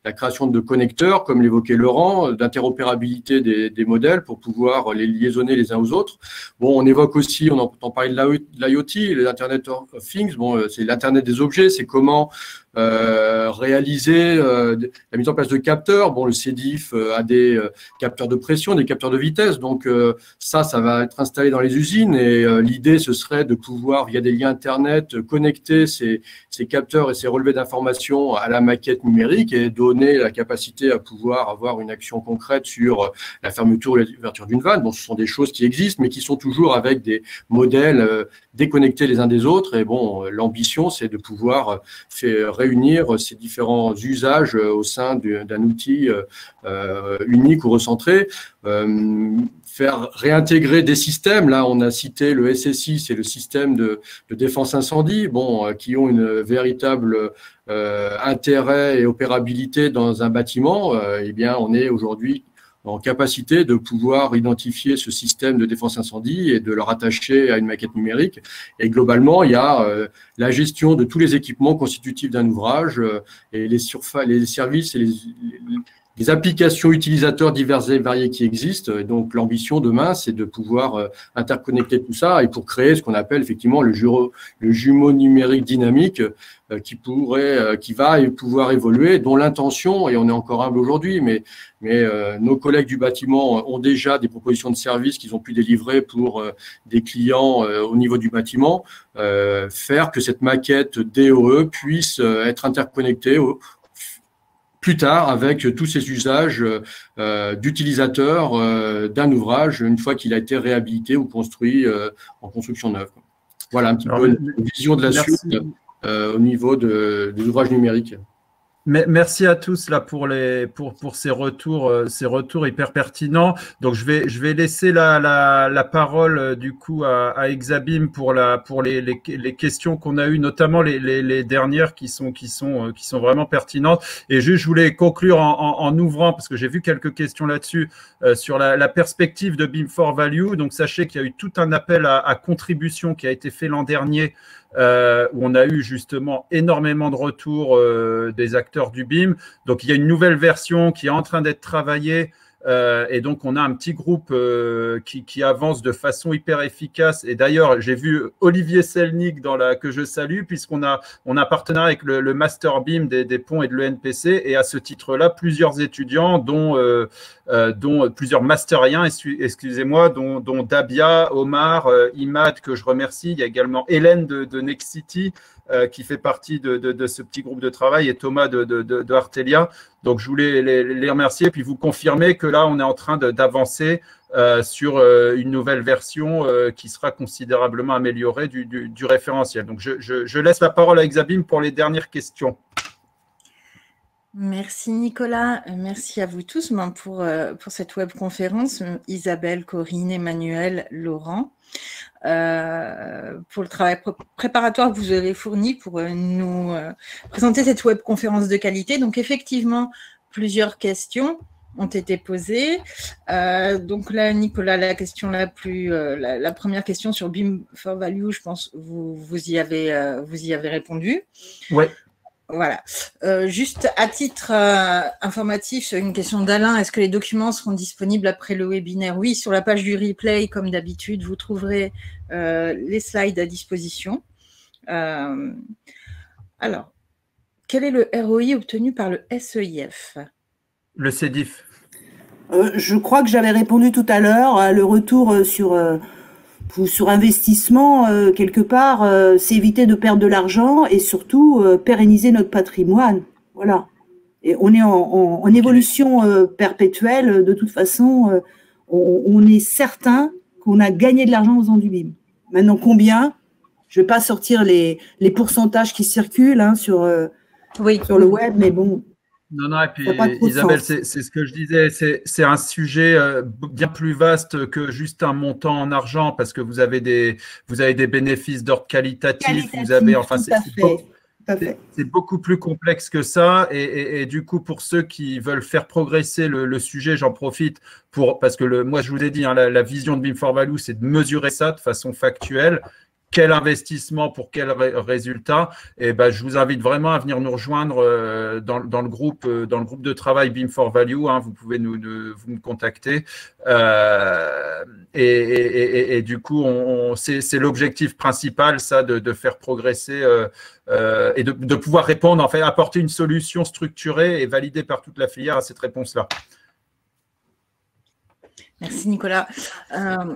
la création de connecteurs, comme l'évoquait Laurent, d'interopérabilité des modèles pour pouvoir les liaisonner les uns aux autres. Bon, on évoque aussi, on entend parler de l'IoT, l'Internet of Things, c'est l'Internet des objets, c'est comment réaliser la mise en place de capteurs. Le CDIF a des capteurs de pression, des capteurs de vitesse, donc ça va être installé dans les usines et l'idée, ce serait de pouvoir, via des liens Internet, connecter ces capteurs et ces relevés d'informations à la maquette numérique et donner la capacité à pouvoir avoir une action concrète sur la fermeture et l'ouverture d'une vanne. Ce sont des choses qui existent, mais qui sont toujours avec des modèles déconnectés les uns des autres. Et l'ambition, c'est de pouvoir réunir ces différents usages au sein d'un outil unique ou recentré. Faire réintégrer des systèmes. Là, on a cité le SSI, c'est le système de défense incendie, qui ont une véritable intérêt et opérabilité dans un bâtiment. On est aujourd'hui en capacité de pouvoir identifier ce système de défense incendie et de le rattacher à une maquette numérique. Et globalement, il y a la gestion de tous les équipements constitutifs d'un ouvrage et les services et les applications utilisateurs diverses et variées qui existent. Et donc, l'ambition demain, c'est de pouvoir interconnecter tout ça et pour créer ce qu'on appelle effectivement le jumeau numérique dynamique qui va pouvoir évoluer, dont l'intention, et on est encore humble aujourd'hui, mais nos collègues du bâtiment ont déjà des propositions de services qu'ils ont pu délivrer pour des clients au niveau du bâtiment, faire que cette maquette DOE puisse être interconnectée plus tard avec tous ces usages d'utilisateurs d'un ouvrage une fois qu'il a été réhabilité ou construit en construction neuve. Voilà un petit peu une vision de la suite au niveau des ouvrages numériques. Merci à tous là pour ces retours hyper pertinents. Donc je vais laisser la parole du coup à Exabim pour les questions qu'on a eues, notamment les dernières qui sont vraiment pertinentes. Et juste je voulais conclure en ouvrant parce que j'ai vu quelques questions là-dessus sur la perspective de BIM for Value. Donc sachez qu'il y a eu tout un appel à contribution qui a été fait l'an dernier. Où on a eu justement énormément de retours des acteurs du BIM. Donc, il y a une nouvelle version qui est en train d'être travaillée et donc, on a un petit groupe qui avance de façon hyper efficace. Et d'ailleurs, j'ai vu Olivier Selnik que je salue puisqu'on a partenariat avec le Master BIM des ponts et de l'ENPC et à ce titre-là, plusieurs étudiants dont plusieurs masteriens, excusez-moi, dont Dabia, Omar, Imad, que je remercie. Il y a également Hélène de Nexity qui fait partie de ce petit groupe de travail, et Thomas de Artelia. Donc, je voulais les remercier, puis vous confirmer que là, on est en train d'avancer sur une nouvelle version qui sera considérablement améliorée du référentiel. Donc, je laisse la parole à Exabim pour les dernières questions. Merci Nicolas, merci à vous tous pour cette webconférence, Isabelle, Corinne, Emmanuel, Laurent, pour le travail préparatoire que vous avez fourni pour nous présenter cette webconférence de qualité. Donc effectivement, plusieurs questions ont été posées. Donc là, Nicolas, la question la première question sur BIM for Value, je pense vous y avez répondu. Oui. Voilà. Juste à titre informatif, sur une question d'Alain, est-ce que les documents seront disponibles après le webinaire? Oui, sur la page du replay, comme d'habitude, vous trouverez les slides à disposition. Alors, quel est le ROI obtenu par le SEIF? Le CEDIF. Je crois que j'avais répondu tout à l'heure, le retour sur investissement, quelque part, c'est éviter de perdre de l'argent et surtout pérenniser notre patrimoine. Voilà. Et on est en évolution perpétuelle. De toute façon, on est certain qu'on a gagné de l'argent en faisant du BIM. Maintenant, combien? Je ne vais pas sortir les pourcentages qui circulent sur le web, mais bon. Non, et puis Isabelle, c'est ce que je disais, c'est un sujet bien plus vaste que juste un montant en argent, parce que vous avez des bénéfices d'ordre qualitatif, vous avez, enfin, c'est beaucoup plus complexe que ça, et du coup, pour ceux qui veulent faire progresser le sujet, j'en profite parce que moi, je vous ai dit, hein, la vision de BIM for Value, c'est de mesurer ça de façon factuelle. Quel investissement pour quel résultat? Et ben, je vous invite vraiment à venir nous rejoindre dans le groupe de travail BIM for Value. Hein, vous pouvez vous me contacter. Et du coup, c'est l'objectif principal, ça, de faire progresser et de pouvoir répondre, en fait, apporter une solution structurée et validée par toute la filière à cette réponse-là. Merci Nicolas.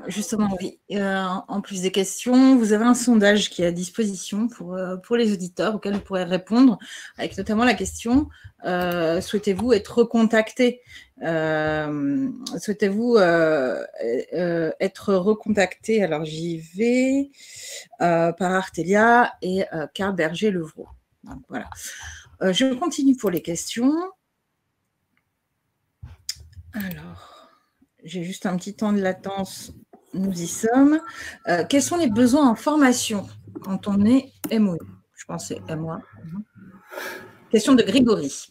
Justement, oui, en plus des questions, vous avez un sondage qui est à disposition pour les auditeurs auxquels vous pourrez répondre, avec notamment la question souhaitez-vous être recontacté? Souhaitez-vous être recontacté? Alors j'y vais par Artelia et Carl Berger-Levrault. Voilà. Je continue pour les questions. Alors. J'ai juste un petit temps de latence, nous y sommes. Quels sont les besoins en formation quand on est MOE? Je pense que c'est MOA. Question de Grégory.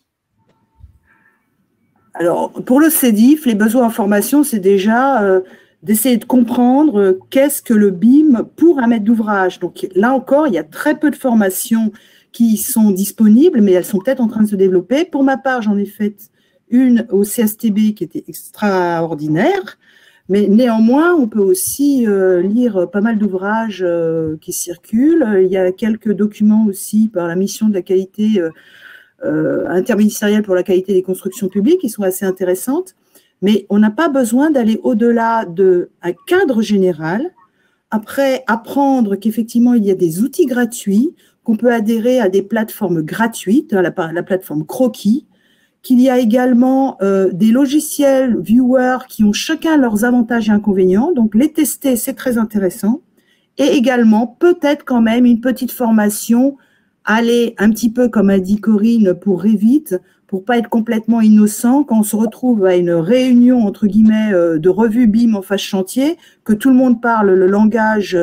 Alors, pour le CEDIF, les besoins en formation, c'est déjà d'essayer de comprendre qu'est-ce que le BIM pour un maître d'ouvrage. Donc là encore, il y a très peu de formations qui sont disponibles, mais elles sont peut-être en train de se développer. Pour ma part, j'en ai fait une au CSTB qui était extraordinaire, mais néanmoins, on peut aussi lire pas mal d'ouvrages qui circulent. Il y a quelques documents aussi par la mission de la qualité interministérielle pour la qualité des constructions publiques qui sont assez intéressantes, mais on n'a pas besoin d'aller au-delà d'un cadre général. Après, apprendre qu'effectivement, il y a des outils gratuits, qu'on peut adhérer à des plateformes gratuites, la plateforme Croquis, qu'il y a également des logiciels viewers qui ont chacun leurs avantages et inconvénients. Donc, les tester, c'est très intéressant. Et également, peut-être quand même une petite formation, aller un petit peu, comme a dit Corinne, pour Revit, pour pas être complètement innocent, quand on se retrouve à une réunion, entre guillemets, de revue BIM en phase chantier, que tout le monde parle le langage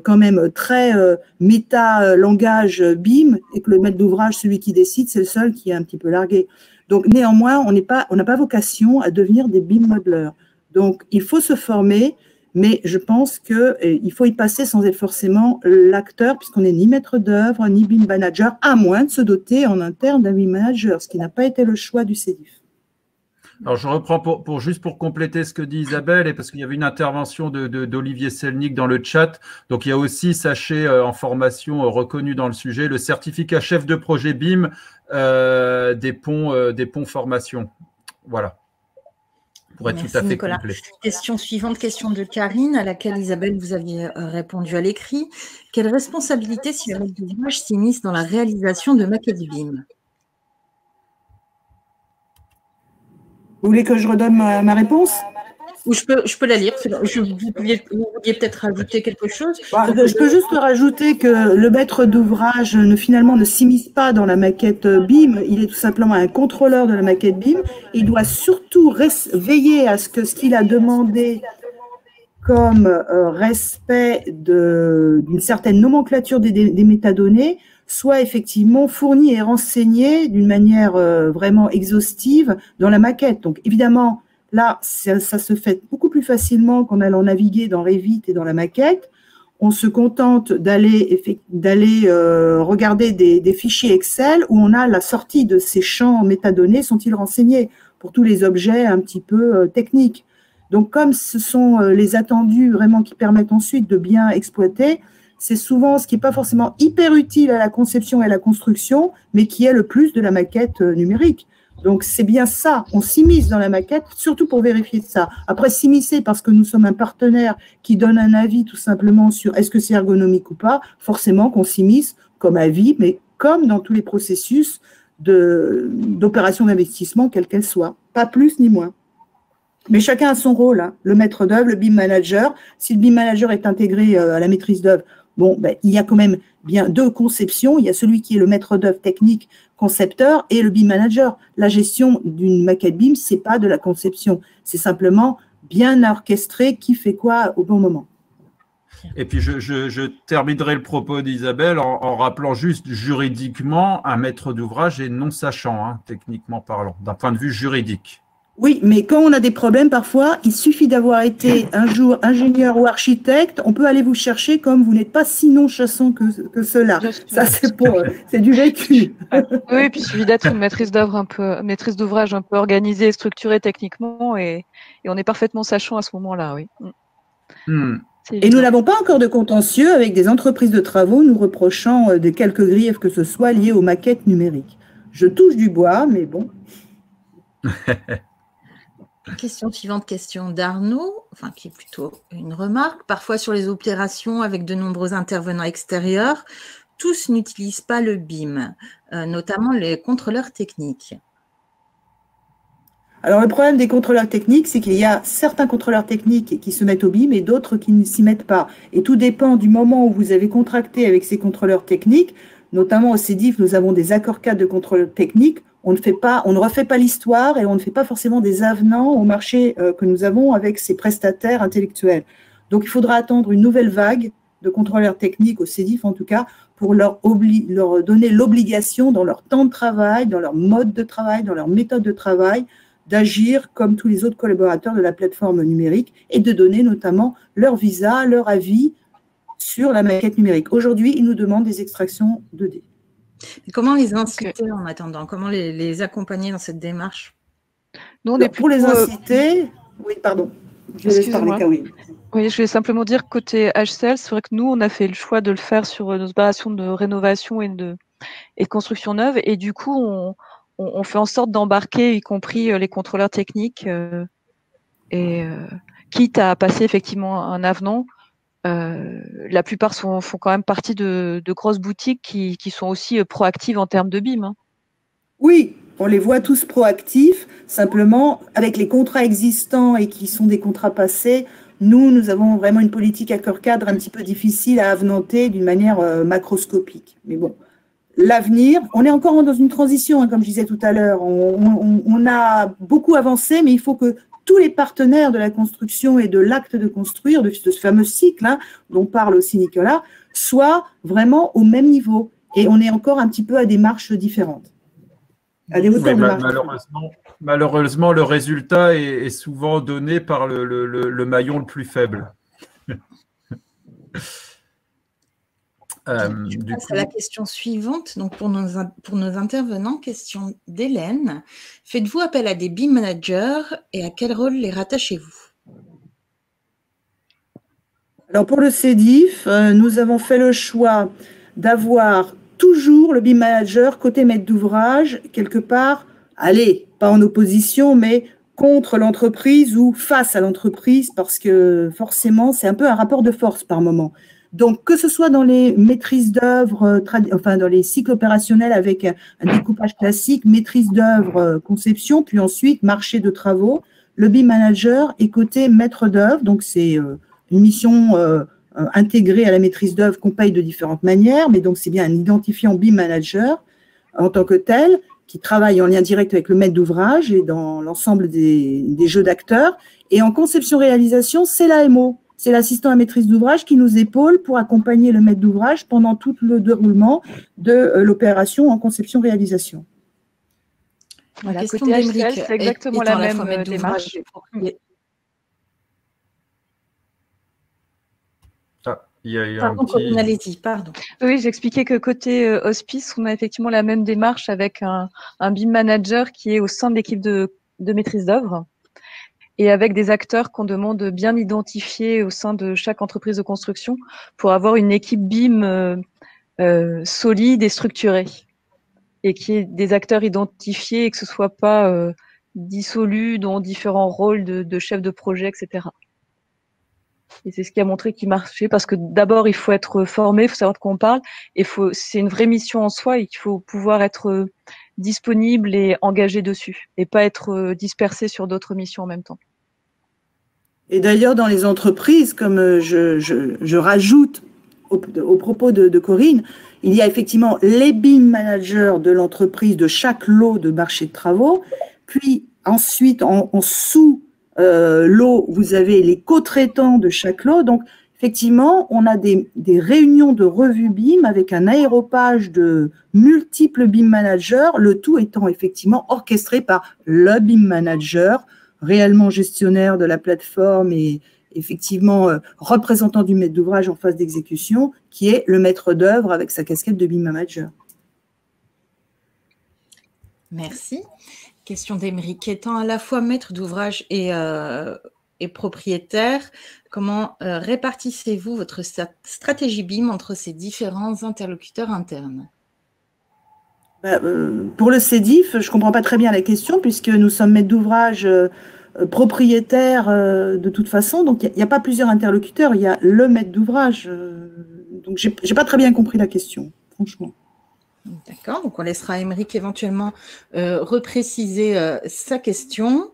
quand même très méta-langage BIM, et que le maître d'ouvrage, celui qui décide, c'est le seul qui est un petit peu largué. Donc, néanmoins, on n'a pas vocation à devenir des BIM modeleurs. Donc, il faut se former, mais je pense qu'il faut y passer sans être forcément l'acteur, puisqu'on n'est ni maître d'œuvre, ni BIM manager, à moins de se doter en interne d'un BIM manager, ce qui n'a pas été le choix du CEDIF. Alors, je reprends juste pour compléter ce que dit Isabelle, et parce qu'il y avait une intervention d'Olivier Selnik dans le chat. Donc, il y a aussi, sachez, en formation reconnue dans le sujet, le certificat chef de projet BIM des ponts formation. Voilà. pour être Merci, tout à fait Nicolas. complet. Question suivante, question de Karine, à laquelle Isabelle, vous aviez répondu à l'écrit. Quelle responsabilité si le maître d'ouvrage s'immisce dans la réalisation de maquettes BIM? Vous voulez que je redonne ma réponse? Ou je peux la lire. Vous vouliez peut-être rajouter quelque chose? Je peux juste rajouter que le maître d'ouvrage finalement ne s'immisce pas dans la maquette BIM. Il est tout simplement un contrôleur de la maquette BIM. Il doit surtout veiller à ce que ce qu'il a demandé comme respect d'une certaine nomenclature des métadonnées soit effectivement fourni et renseigné d'une manière vraiment exhaustive dans la maquette. Donc évidemment, là, ça se fait beaucoup plus facilement qu'en allant naviguer dans Revit et dans la maquette. On se contente d'aller regarder des fichiers Excel où on a la sortie de ces champs métadonnées, sont-ils renseignés pour tous les objets un petit peu techniques. Donc, comme ce sont les attendus vraiment qui permettent ensuite de bien exploiter, c'est souvent ce qui n'est pas forcément hyper utile à la conception et à la construction, mais qui est le plus de la maquette numérique. Donc, c'est bien ça, on s'immisce dans la maquette, surtout pour vérifier ça. Après, s'immiscer parce que nous sommes un partenaire qui donne un avis tout simplement sur est-ce que c'est ergonomique ou pas, forcément qu'on s'immisce comme avis, mais comme dans tous les processus d'opération d'investissement, quelle qu'elle soit. Pas plus ni moins. Mais chacun a son rôle, hein. Le maître d'œuvre, le BIM manager. Si le BIM manager est intégré à la maîtrise d'œuvre, bon, il y a quand même bien deux conceptions. Il y a celui qui est le maître d'œuvre technique, concepteur, et le BIM manager. La gestion d'une maquette BIM, c'est pas de la conception. C'est simplement bien orchestré qui fait quoi au bon moment. Et puis, je terminerai le propos d'Isabelle en rappelant juste juridiquement, un maître d'ouvrage est non sachant, hein, techniquement parlant, d'un point de vue juridique. Oui, mais quand on a des problèmes, parfois, il suffit d'avoir été un jour ingénieur ou architecte. On peut aller vous chercher comme vous n'êtes pas si non-chassant que cela. Ça, c'est du vécu. Oui, puis il suffit d'être une maîtrise d'ouvrage un peu organisée et structurée techniquement, et on est parfaitement sachant à ce moment-là, oui. Et nous n'avons pas encore de contentieux avec des entreprises de travaux nous reprochant de quelques griefs que ce soit liés aux maquettes numériques. Je touche du bois, mais bon. Question suivante, question d'Arnaud, qui est plutôt une remarque. Parfois, sur les opérations avec de nombreux intervenants extérieurs, tous n'utilisent pas le BIM, notamment les contrôleurs techniques. Alors, le problème des contrôleurs techniques, c'est qu'il y a certains contrôleurs techniques qui se mettent au BIM et d'autres qui ne s'y mettent pas. Et tout dépend du moment où vous avez contracté avec ces contrôleurs techniques. Notamment au CEDIF, nous avons des accords cadres de contrôle technique. On ne refait pas l'histoire et on ne fait pas forcément des avenants au marché que nous avons avec ces prestataires intellectuels. Donc, il faudra attendre une nouvelle vague de contrôleurs techniques au CEDIF, en tout cas, pour leur donner l'obligation dans leur temps de travail, dans leur mode de travail, dans leur méthode de travail, d'agir comme tous les autres collaborateurs de la plateforme numérique et de donner notamment leur visa, leur avis sur la maquette numérique. Aujourd'hui, ils nous demandent des extractions 2D. Et comment les inciter en attendant? Comment les accompagner dans cette démarche? Nous, pour les inciter, oui, pardon. Je laisse parler Caroline. Oui, je vais simplement dire côté HCL, c'est vrai que nous, on a fait le choix de le faire sur nos opérations de rénovation et de construction neuve. Et du coup, on fait en sorte d'embarquer, y compris les contrôleurs techniques, quitte à passer effectivement un avenant. La plupart font quand même partie de grosses boutiques qui sont aussi proactives en termes de BIM. Hein. Oui, on les voit tous proactifs. Simplement, avec les contrats existants et qui sont des contrats passés, nous avons vraiment une politique accord cadre un petit peu difficile à avenanter d'une manière macroscopique. Mais bon, l'avenir, on est encore dans une transition, hein, comme je disais tout à l'heure. On a beaucoup avancé, mais il faut que tous les partenaires de la construction et de l'acte de construire, de ce fameux cycle dont parle aussi Nicolas, soient vraiment au même niveau. Et on est encore un petit peu à des marches différentes. À des hauteurs de marche. Malheureusement, le résultat est souvent donné par le maillon le plus faible. Je passe à la question suivante. Donc pour nos intervenants, question d'Hélène. Faites-vous appel à des BIM managers et à quel rôle les rattachez-vous? Alors pour le CEDIF, nous avons fait le choix d'avoir toujours le BIM manager côté maître d'ouvrage, quelque part, allez, pas en opposition, mais contre l'entreprise ou face à l'entreprise, parce que forcément, c'est un peu un rapport de force par moment. Donc, que ce soit dans les maîtrises d'œuvre, enfin dans les cycles opérationnels avec un découpage classique, maîtrise d'œuvre, conception, puis ensuite marché de travaux, le BIM manager est côté maître d'œuvre, donc c'est une mission intégrée à la maîtrise d'œuvre qu'on paye de différentes manières, mais donc c'est bien un identifiant BIM manager en tant que tel, qui travaille en lien direct avec le maître d'ouvrage et dans l'ensemble des jeux d'acteurs. Et en conception-réalisation, c'est l'AMO, c'est l'assistant à maîtrise d'ouvrage qui nous épaule pour accompagner le maître d'ouvrage pendant tout le déroulement de l'opération en conception-réalisation. Voilà, côté HCL, c'est exactement la même démarche. Il y a eu pardon, Corinne, allez-y, pardon. Oui, j'expliquais que côté hospice, on a effectivement la même démarche avec un BIM manager qui est au sein de l'équipe de maîtrise d'œuvre et avec des acteurs qu'on demande bien identifier au sein de chaque entreprise de construction pour avoir une équipe BIM solide et structurée et qui est des acteurs identifiés et que ce soit pas dissolu dans différents rôles de chef de projet, etc. Et c'est ce qui a montré qu'il marchait parce que d'abord, il faut être formé, il faut savoir de quoi on parle. Et c'est une vraie mission en soi et qu'il faut pouvoir être disponible et engagé dessus et pas être dispersé sur d'autres missions en même temps. Et d'ailleurs, dans les entreprises, comme je rajoute au propos de Corinne, il y a effectivement les BIM managers de l'entreprise de chaque lot de marché de travaux. Puis ensuite, en sous lot, vous avez les co-traitants de chaque lot. Donc, effectivement, on a des réunions de revue BIM avec un aéropage de multiples BIM managers, le tout étant effectivement orchestré par le BIM manager, réellement gestionnaire de la plateforme et effectivement représentant du maître d'ouvrage en phase d'exécution, qui est le maître d'œuvre avec sa casquette de BIM manager. Merci. Question d'Émeric. Étant à la fois maître d'ouvrage et propriétaire, comment répartissez-vous votre stratégie BIM entre ces différents interlocuteurs internes? Pour le CEDIF, je ne comprends pas très bien la question puisque nous sommes maîtres d'ouvrage propriétaires de toute façon. Donc, il n'y a pas plusieurs interlocuteurs, il y a le maître d'ouvrage. Donc, je n'ai pas très bien compris la question, franchement. D'accord, donc on laissera Émeric éventuellement repréciser sa question.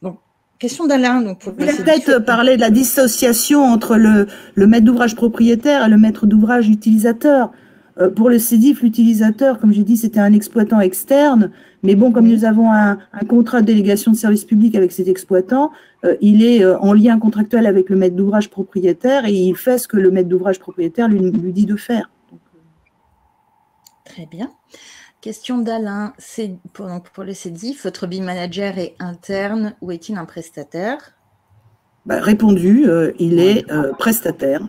Donc, question d'Alain. Vous pouvez peut-être parler de la dissociation entre le maître d'ouvrage propriétaire et le maître d'ouvrage utilisateur. Pour le CEDIF, l'utilisateur, comme j'ai dit, c'était un exploitant externe. Mais bon, comme nous avons un contrat de délégation de service public avec cet exploitant, il est en lien contractuel avec le maître d'ouvrage propriétaire et il fait ce que le maître d'ouvrage propriétaire lui dit de faire. Très bien. Question d'Alain. Pour le CEDIF, votre BIM manager est interne ou est-il un prestataire? Répondu, il est prestataire.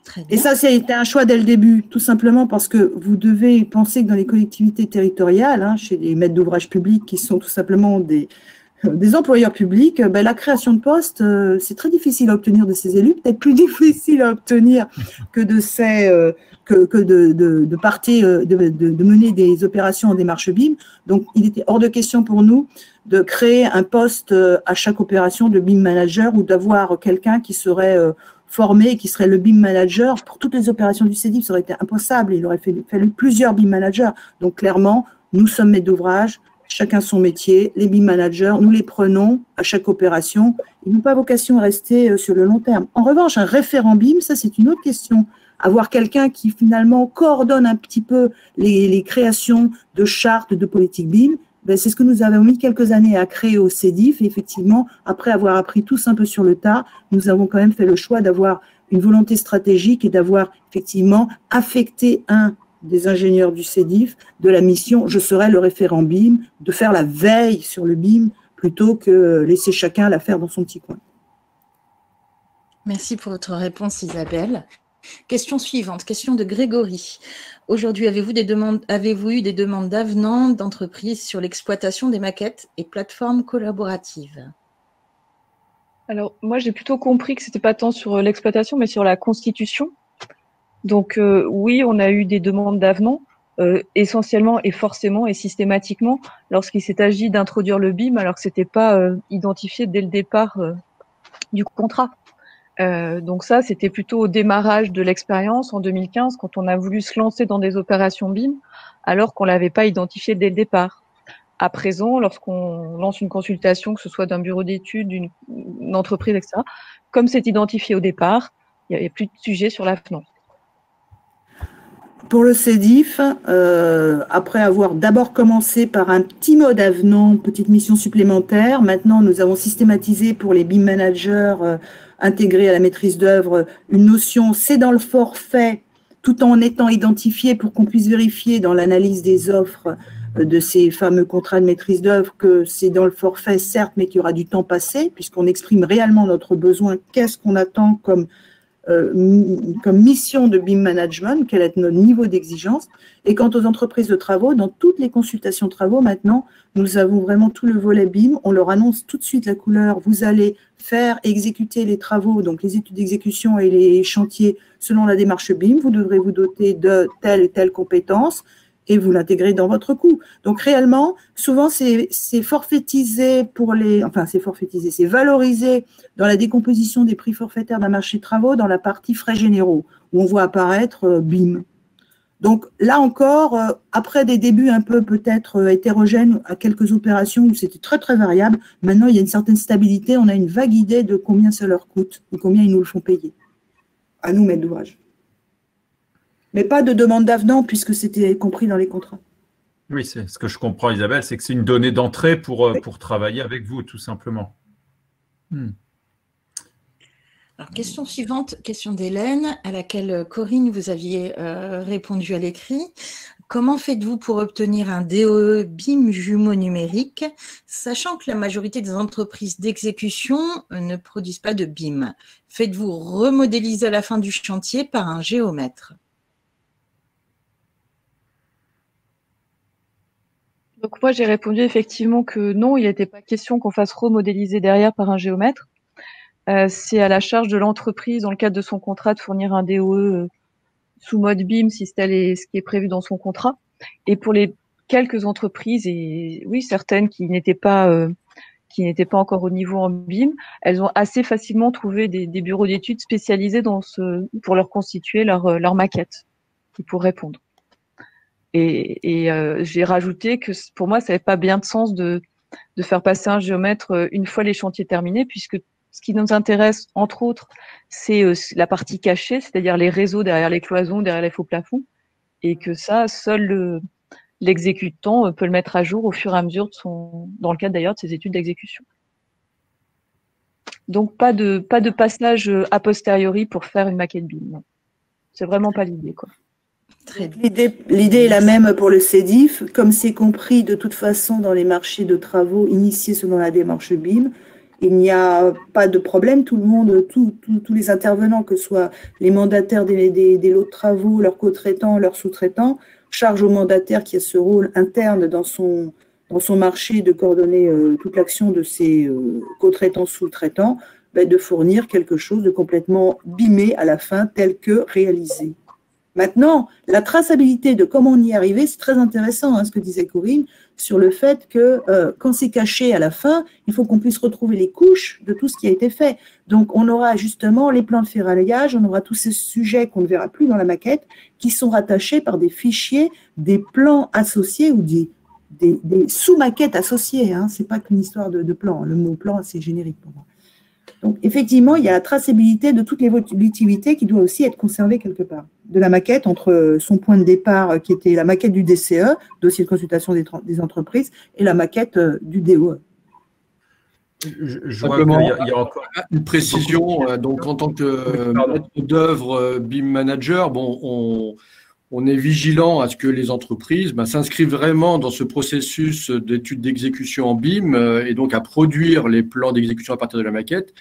Très bien. Et ça, c'était un choix dès le début, tout simplement parce que vous devez penser que dans les collectivités territoriales, chez les maîtres d'ouvrage publics qui sont tout simplement des employeurs publics, la création de postes, c'est très difficile à obtenir de ces élus, peut-être plus difficile à obtenir que de de mener des opérations en démarche BIM. Donc, il était hors de question pour nous de créer un poste à chaque opération de BIM manager ou d'avoir quelqu'un qui serait formé, qui serait le BIM manager. Pour toutes les opérations du CEDIF, ça aurait été impensable. Il aurait fallu plusieurs BIM managers. Donc, clairement, nous sommes maîtres d'ouvrage, chacun son métier, les BIM managers, nous les prenons à chaque opération. Ils n'ont pas vocation à rester sur le long terme. En revanche, un référent BIM, ça c'est une autre question. Avoir quelqu'un qui finalement coordonne un petit peu les créations de chartes, de politique BIM, c'est ce que nous avons mis quelques années à créer au CEDIF. Et effectivement, après avoir appris tous un peu sur le tas, nous avons quand même fait le choix d'avoir une volonté stratégique et d'avoir effectivement affecté un des ingénieurs du CEDIF de la mission « Je serai le référent BIM », de faire la veille sur le BIM plutôt que laisser chacun la faire dans son petit coin. Merci pour votre réponse, Isabelle. Question suivante, question de Grégory. Aujourd'hui, avez-vous eu des demandes d'avenant d'entreprises sur l'exploitation des maquettes et plateformes collaboratives? Alors, moi, j'ai plutôt compris que ce n'était pas tant sur l'exploitation, mais sur la constitution. Donc, oui, on a eu des demandes d'avenant. essentiellement et forcément et systématiquement lorsqu'il s'est agi d'introduire le BIM alors que c'était pas identifié dès le départ du contrat. Donc ça, c'était plutôt au démarrage de l'expérience en 2015 quand on a voulu se lancer dans des opérations BIM alors qu'on l'avait pas identifié dès le départ. À présent, lorsqu'on lance une consultation, que ce soit d'un bureau d'études, une entreprise, etc., comme c'est identifié au départ, il n'y avait plus de sujet sur l'avenant. Pour le CEDIF, après avoir d'abord commencé par un petit mode avenant, petite mission supplémentaire, maintenant nous avons systématisé pour les BIM managers intégrés à la maîtrise d'œuvre une notion c'est dans le forfait, tout en étant identifié pour qu'on puisse vérifier dans l'analyse des offres de ces fameux contrats de maîtrise d'œuvre que c'est dans le forfait, certes, mais qu'il y aura du temps passé, puisqu'on exprime réellement notre besoin, qu'est-ce qu'on attend comme mission de BIM management, quel est notre niveau d'exigence. Et quant aux entreprises de travaux, dans toutes les consultations travaux, maintenant, nous avons vraiment tout le volet BIM. On leur annonce tout de suite la couleur. Vous allez faire exécuter les travaux, donc les études d'exécution et les chantiers selon la démarche BIM. Vous devrez vous doter de telle et telle compétence et vous l'intégrez dans votre coût. Donc réellement, souvent c'est forfaitisé c'est valorisé dans la décomposition des prix forfaitaires d'un marché de travaux dans la partie frais généraux, où on voit apparaître BIM. Donc là encore, après des débuts un peu peut-être hétérogènes à quelques opérations où c'était très très variable, maintenant il y a une certaine stabilité, on a une vague idée de combien ça leur coûte ou combien ils nous le font payer, à nous maîtres d'ouvrage. Mais pas de demande d'avenant puisque c'était compris dans les contrats. Oui, c'est ce que je comprends, Isabelle, c'est que c'est une donnée d'entrée pour travailler avec vous, tout simplement. Alors, question suivante, question d'Hélène, à laquelle Corinne, vous aviez répondu à l'écrit. Comment faites-vous pour obtenir un DOE BIM jumeau numérique, sachant que la majorité des entreprises d'exécution ne produisent pas de BIM? Faites-vous remodéliser à la fin du chantier par un géomètre? Donc moi, j'ai répondu effectivement que non, il n'était pas question qu'on fasse remodéliser derrière par un géomètre. C'est à la charge de l'entreprise, dans le cadre de son contrat, de fournir un DOE sous mode BIM, si c'est ce qui est prévu dans son contrat. Et pour les quelques entreprises, et oui, certaines qui n'étaient pas encore au niveau en BIM, elles ont assez facilement trouvé des bureaux d'études spécialisés pour leur constituer leur maquette, qui pour répondre. Et j'ai rajouté que pour moi, ça n'avait pas bien de sens de faire passer un géomètre une fois les chantiers terminés, puisque ce qui nous intéresse, entre autres, c'est la partie cachée, c'est-à-dire les réseaux derrière les cloisons, derrière les faux plafonds, et que ça, seul l'exécutant peut le mettre à jour au fur et à mesure dans le cadre d'ailleurs de ses études d'exécution. Donc pas de passage a posteriori pour faire une maquette BIM. C'est vraiment pas l'idée, quoi. L'idée est la même pour le CEDIF, comme c'est compris de toute façon dans les marchés de travaux initiés selon la démarche BIM. Il n'y a pas de problème, tout le monde, tous les intervenants, que ce soit les mandataires des lots de travaux, leurs co-traitants, leurs sous-traitants, charge au mandataire qui a ce rôle interne dans son marché de coordonner toute l'action de ses co-traitants, sous-traitants, de fournir quelque chose de complètement bimé à la fin, tel que réalisé. Maintenant, la traçabilité de comment on y est arrivé, c'est très intéressant, ce que disait Corinne, sur le fait que quand c'est caché à la fin, il faut qu'on puisse retrouver les couches de tout ce qui a été fait. Donc, on aura justement les plans de ferraillage, on aura tous ces sujets qu'on ne verra plus dans la maquette, qui sont rattachés par des fichiers, des plans associés ou des sous-maquettes associées. Ce n'est pas qu'une histoire de plan. Le mot plan, c'est générique pour moi. Donc, effectivement, il y a la traçabilité de toute l'évolutivité qui doit aussi être conservée quelque part. De la maquette entre son point de départ, qui était la maquette du DCE, dossier de consultation des entreprises, et la maquette du DOE. Je vois qu'il y a encore une précision. Donc, en tant que maître d'œuvre BIM manager, bon, on est vigilant à ce que les entreprises s'inscrivent vraiment dans ce processus d'études d'exécution en BIM et donc à produire les plans d'exécution à partir de la maquette.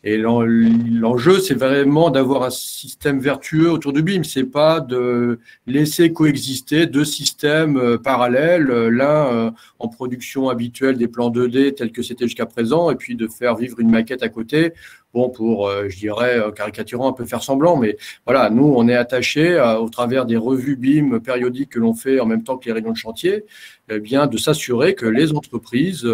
Et l'enjeu, c'est vraiment d'avoir un système vertueux autour du BIM. C'est pas de laisser coexister deux systèmes parallèles, l'un en production habituelle des plans 2D tels que c'était jusqu'à présent, et puis de faire vivre une maquette à côté. Bon, pour, je dirais, caricaturant, un peu faire semblant, mais voilà, nous, on est attachés au travers des revues BIM périodiques que l'on fait en même temps que les réunions de chantier, eh bien, de s'assurer que les entreprises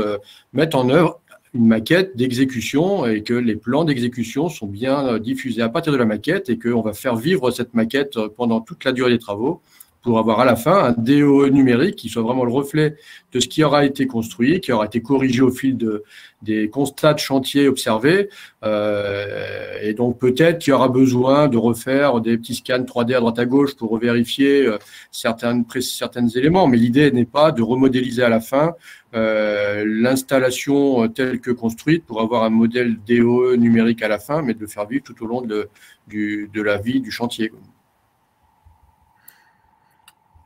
mettent en œuvre une maquette d'exécution et que les plans d'exécution sont bien diffusés à partir de la maquette et qu'on va faire vivre cette maquette pendant toute la durée des travaux pour avoir à la fin un DOE numérique qui soit vraiment le reflet de ce qui aura été construit, qui aura été corrigé au fil des constats de chantier observés. Et donc peut-être qu'il y aura besoin de refaire des petits scans 3D à droite à gauche pour vérifier certains éléments. Mais l'idée n'est pas de remodéliser à la fin l'installation telle que construite pour avoir un modèle DOE numérique à la fin, mais de le faire vivre tout au long de la vie du chantier.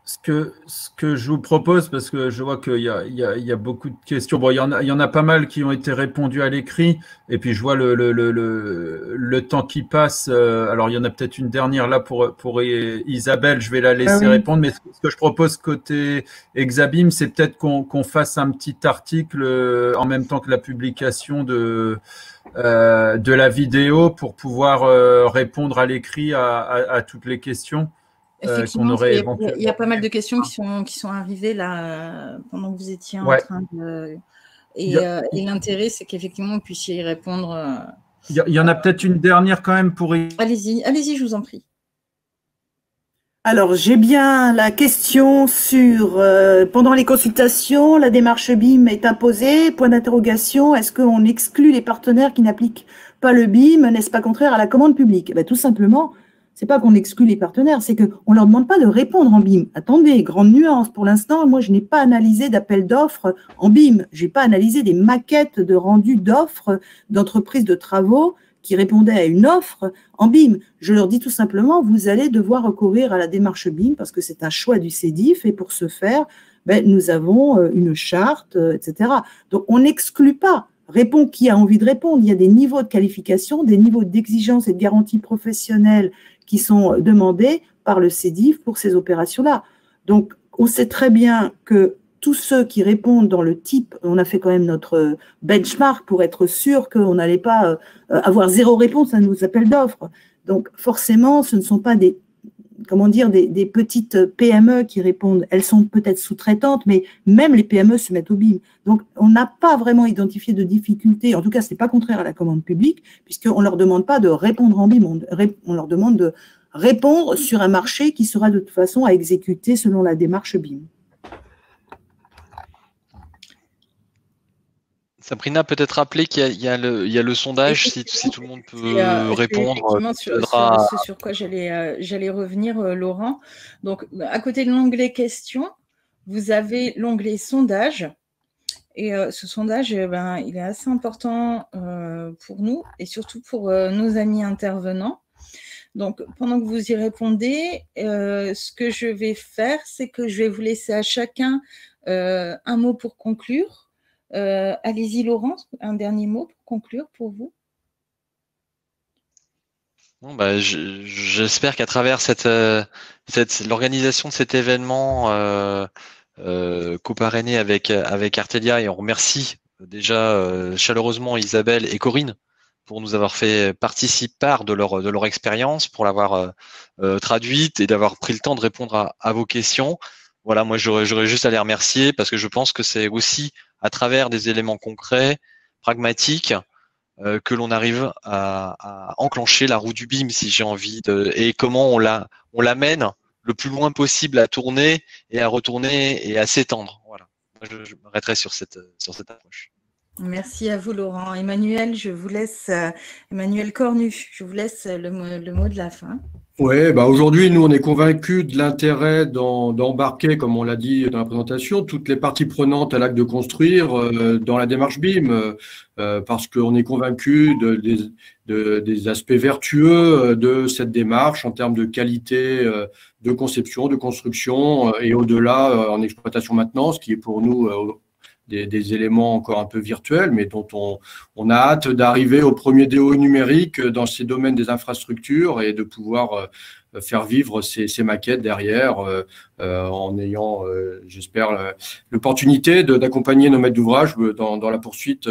Ce que je vous propose, parce que je vois qu'il y a beaucoup de questions. Bon, il y en a pas mal qui ont été répondues à l'écrit, et puis je vois le temps qui passe. Alors, il y en a peut-être une dernière là pour Isabelle, je vais la laisser répondre. Mais ce que je propose côté Exabim, c'est peut-être qu'on fasse un petit article en même temps que la publication de la vidéo pour pouvoir répondre à l'écrit à toutes les questions. Effectivement, il y a pas mal de questions qui sont arrivées là pendant que vous étiez en train de… Et l'intérêt, c'est qu'effectivement, vous puissiez y répondre. Il y en a peut-être une dernière quand même pour… Allez-y, je vous en prie. Alors, j'ai bien la question sur pendant les consultations, la démarche BIM est imposée, point d'interrogation, est-ce qu'on exclut les partenaires qui n'appliquent pas le BIM, n'est-ce pas contraire à la commande publique? Tout simplement, c'est pas qu'on exclut les partenaires, c'est qu'on ne leur demande pas de répondre en BIM. Attendez, grande nuance, pour l'instant, moi, je n'ai pas analysé d'appel d'offres en BIM. Je n'ai pas analysé des maquettes de rendu d'offres d'entreprises de travaux qui répondaient à une offre en BIM. Je leur dis tout simplement, vous allez devoir recourir à la démarche BIM parce que c'est un choix du CEDIF et pour ce faire, nous avons une charte, etc. Donc, on n'exclut pas. Répond qui a envie de répondre. Il y a des niveaux de qualification, des niveaux d'exigence et de garantie professionnelle qui sont demandés par le CEDIF pour ces opérations-là. Donc, on sait très bien que tous ceux qui répondent dans le type, on a fait quand même notre benchmark pour être sûr qu'on n'allait pas avoir zéro réponse à nos appels d'offres. Donc, forcément, ce ne sont pas des petites PME qui répondent. Elles sont peut-être sous-traitantes, mais même les PME se mettent au BIM. Donc, on n'a pas vraiment identifié de difficultés. En tout cas, ce n'est pas contraire à la commande publique, puisqu'on ne leur demande pas de répondre en BIM. On leur demande de répondre sur un marché qui sera de toute façon à exécuter selon la démarche BIM. Sabrina, peut-être rappeler qu'il y a le sondage, si tout le monde peut répondre. Ce sur quoi j'allais revenir, Laurent. Donc, à côté de l'onglet questions, vous avez l'onglet sondage. Et ce sondage, il est assez important pour nous et surtout pour nos amis intervenants. Donc, pendant que vous y répondez, ce que je vais faire, c'est que je vais vous laisser à chacun un mot pour conclure. Allez-y, Laurent, un dernier mot pour conclure pour vous. Bon, j'espère qu'à travers l'organisation de cet événement coparrainé avec Artelia, et on remercie déjà chaleureusement Isabelle et Corinne pour nous avoir fait part de leur expérience, pour l'avoir traduite et d'avoir pris le temps de répondre à vos questions. Voilà, moi j'aurais juste à les remercier parce que je pense que c'est aussi à travers des éléments concrets, pragmatiques, que l'on arrive à enclencher la roue du BIM, si j'ai envie et comment on l'amène le plus loin possible à tourner et à retourner et à s'étendre. Voilà. Moi, je m'arrêterai sur cette approche. Merci à vous, Laurent. Emmanuel, je vous laisse, Emmanuel Cornu, je vous laisse le mot de la fin. Oui, aujourd'hui, nous, on est convaincus de l'intérêt d'embarquer, comme on l'a dit dans la présentation, toutes les parties prenantes à l'acte de construire dans la démarche BIM, parce qu'on est convaincus des aspects vertueux de cette démarche en termes de qualité de conception, de construction et au-delà en exploitation maintenance, qui est pour nous des éléments encore un peu virtuels, mais dont on a hâte d'arriver au premier DO numérique dans ces domaines des infrastructures et de pouvoir faire vivre ces maquettes derrière en ayant, j'espère, l'opportunité d'accompagner nos maîtres d'ouvrage dans la poursuite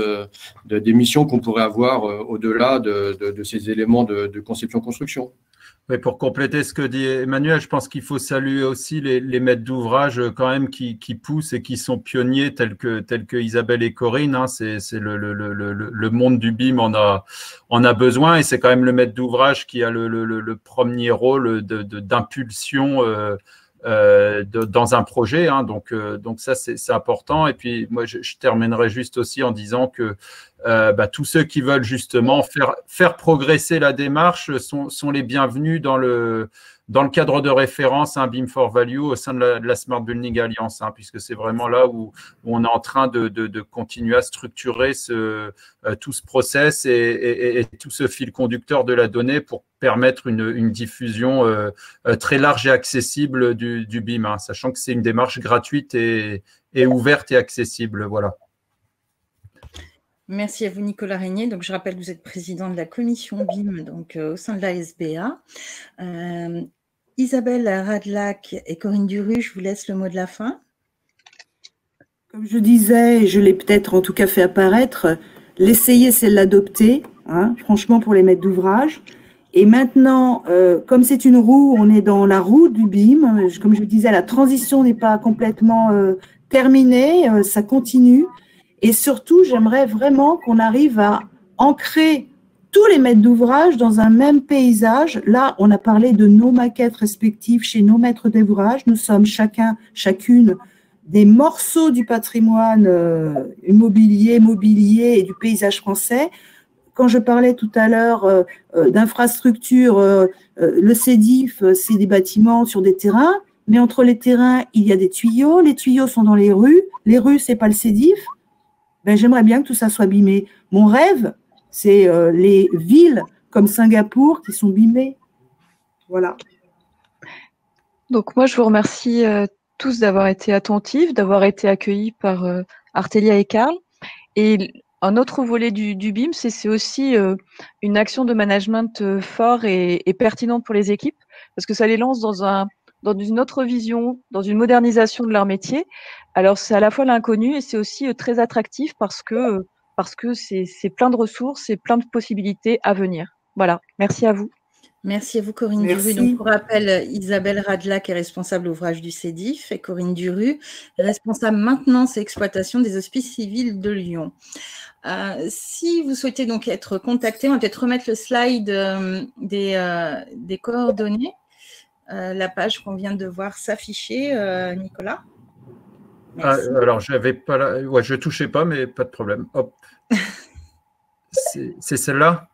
des missions qu'on pourrait avoir au-delà de ces éléments de conception-construction. Oui, pour compléter ce que dit Emmanuel, je pense qu'il faut saluer aussi les maîtres d'ouvrage quand même qui poussent et qui sont pionniers tels que Isabelle et Corinne. Hein. C'est le monde du BIM en a besoin et c'est quand même le maître d'ouvrage qui a le premier rôle d'impulsion dans un projet. Hein. Donc ça, c'est important. Et puis, moi, je terminerai juste aussi en disant que tous ceux qui veulent justement faire progresser la démarche sont les bienvenus dans le cadre de référence BIM for Value au sein de la Smart Building Alliance, hein, puisque c'est vraiment là où on est en train de continuer à structurer tout ce process et tout ce fil conducteur de la donnée pour permettre une diffusion très large et accessible du BIM, hein, sachant que c'est une démarche gratuite et ouverte et accessible. Voilà. Merci à vous, Nicolas Régnier. Donc, je rappelle que vous êtes président de la commission BIM donc, au sein de la SBA. Isabelle Radlac et Corinne Duru, je vous laisse le mot de la fin. Comme je disais, et je l'ai peut-être en tout cas fait apparaître, l'essayer, c'est l'adopter, hein, franchement, pour les maîtres d'ouvrage. Et maintenant, comme c'est une roue, on est dans la roue du BIM. Comme je disais, la transition n'est pas complètement terminée, ça continue. Et surtout, j'aimerais vraiment qu'on arrive à ancrer tous les maîtres d'ouvrage dans un même paysage. Là, on a parlé de nos maquettes respectives chez nos maîtres d'ouvrage. Nous sommes chacune des morceaux du patrimoine immobilier, mobilier et du paysage français. Quand je parlais tout à l'heure d'infrastructures, le CEDIF, c'est des bâtiments sur des terrains, mais entre les terrains, il y a des tuyaux. Les tuyaux sont dans les rues, c'est pas le CEDIF. Ben, j'aimerais bien que tout ça soit bimé. Mon rêve, c'est les villes comme Singapour qui sont bimées. Voilà. Donc moi, je vous remercie tous d'avoir été attentifs, d'avoir été accueillis par Artelia et Karl. Et un autre volet du BIM, c'est aussi une action de management fort et pertinente pour les équipes, parce que ça les lance dans une autre vision, dans une modernisation de leur métier. Alors, c'est à la fois l'inconnu et c'est aussi très attractif parce que c'est plein de ressources et plein de possibilités à venir. Voilà, merci à vous. Merci à vous, Corinne Duru. Donc, pour rappel, Isabelle Radlac est responsable ouvrage du CEDIF et Corinne Duru, responsable maintenance et exploitation des hospices civils de Lyon. Si vous souhaitez donc être contacté, on va peut-être remettre le slide des coordonnées. La page qu'on vient de voir s'afficher, Nicolas. Alors, j'avais pas là. Ouais, je ne touchais pas, mais pas de problème. Hop. C'est celle-là?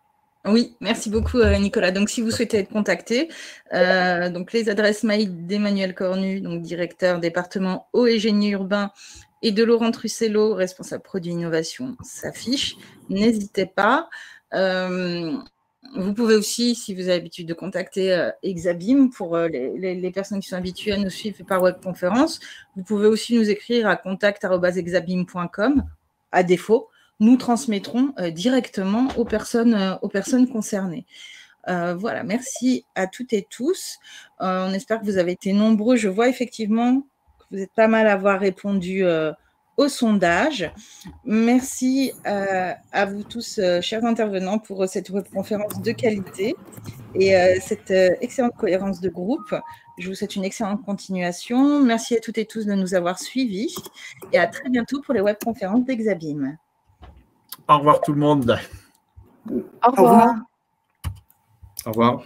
Oui, merci beaucoup, Nicolas. Donc, si vous souhaitez être contacté, donc les adresses mail d'Emmanuel Cornu, donc directeur département eau et génie urbain, et de Laurent Trussello, responsable produit innovation, s'affichent. N'hésitez pas. Vous pouvez aussi, si vous avez l'habitude de contacter Exabim, pour les personnes qui sont habituées à nous suivre par webconférence, vous pouvez aussi nous écrire à contact@exabim.com. À défaut, nous transmettrons directement aux personnes concernées. Voilà, merci à toutes et tous. On espère que vous avez été nombreux. Je vois effectivement que vous êtes pas mal à avoir répondu au sondage. Merci à vous tous, chers intervenants, pour cette webconférence de qualité et cette excellente cohérence de groupe. Je vous souhaite une excellente continuation. Merci à toutes et tous de nous avoir suivis et à très bientôt pour les webconférences d'Exabim. Au revoir tout le monde. Au revoir. Au revoir.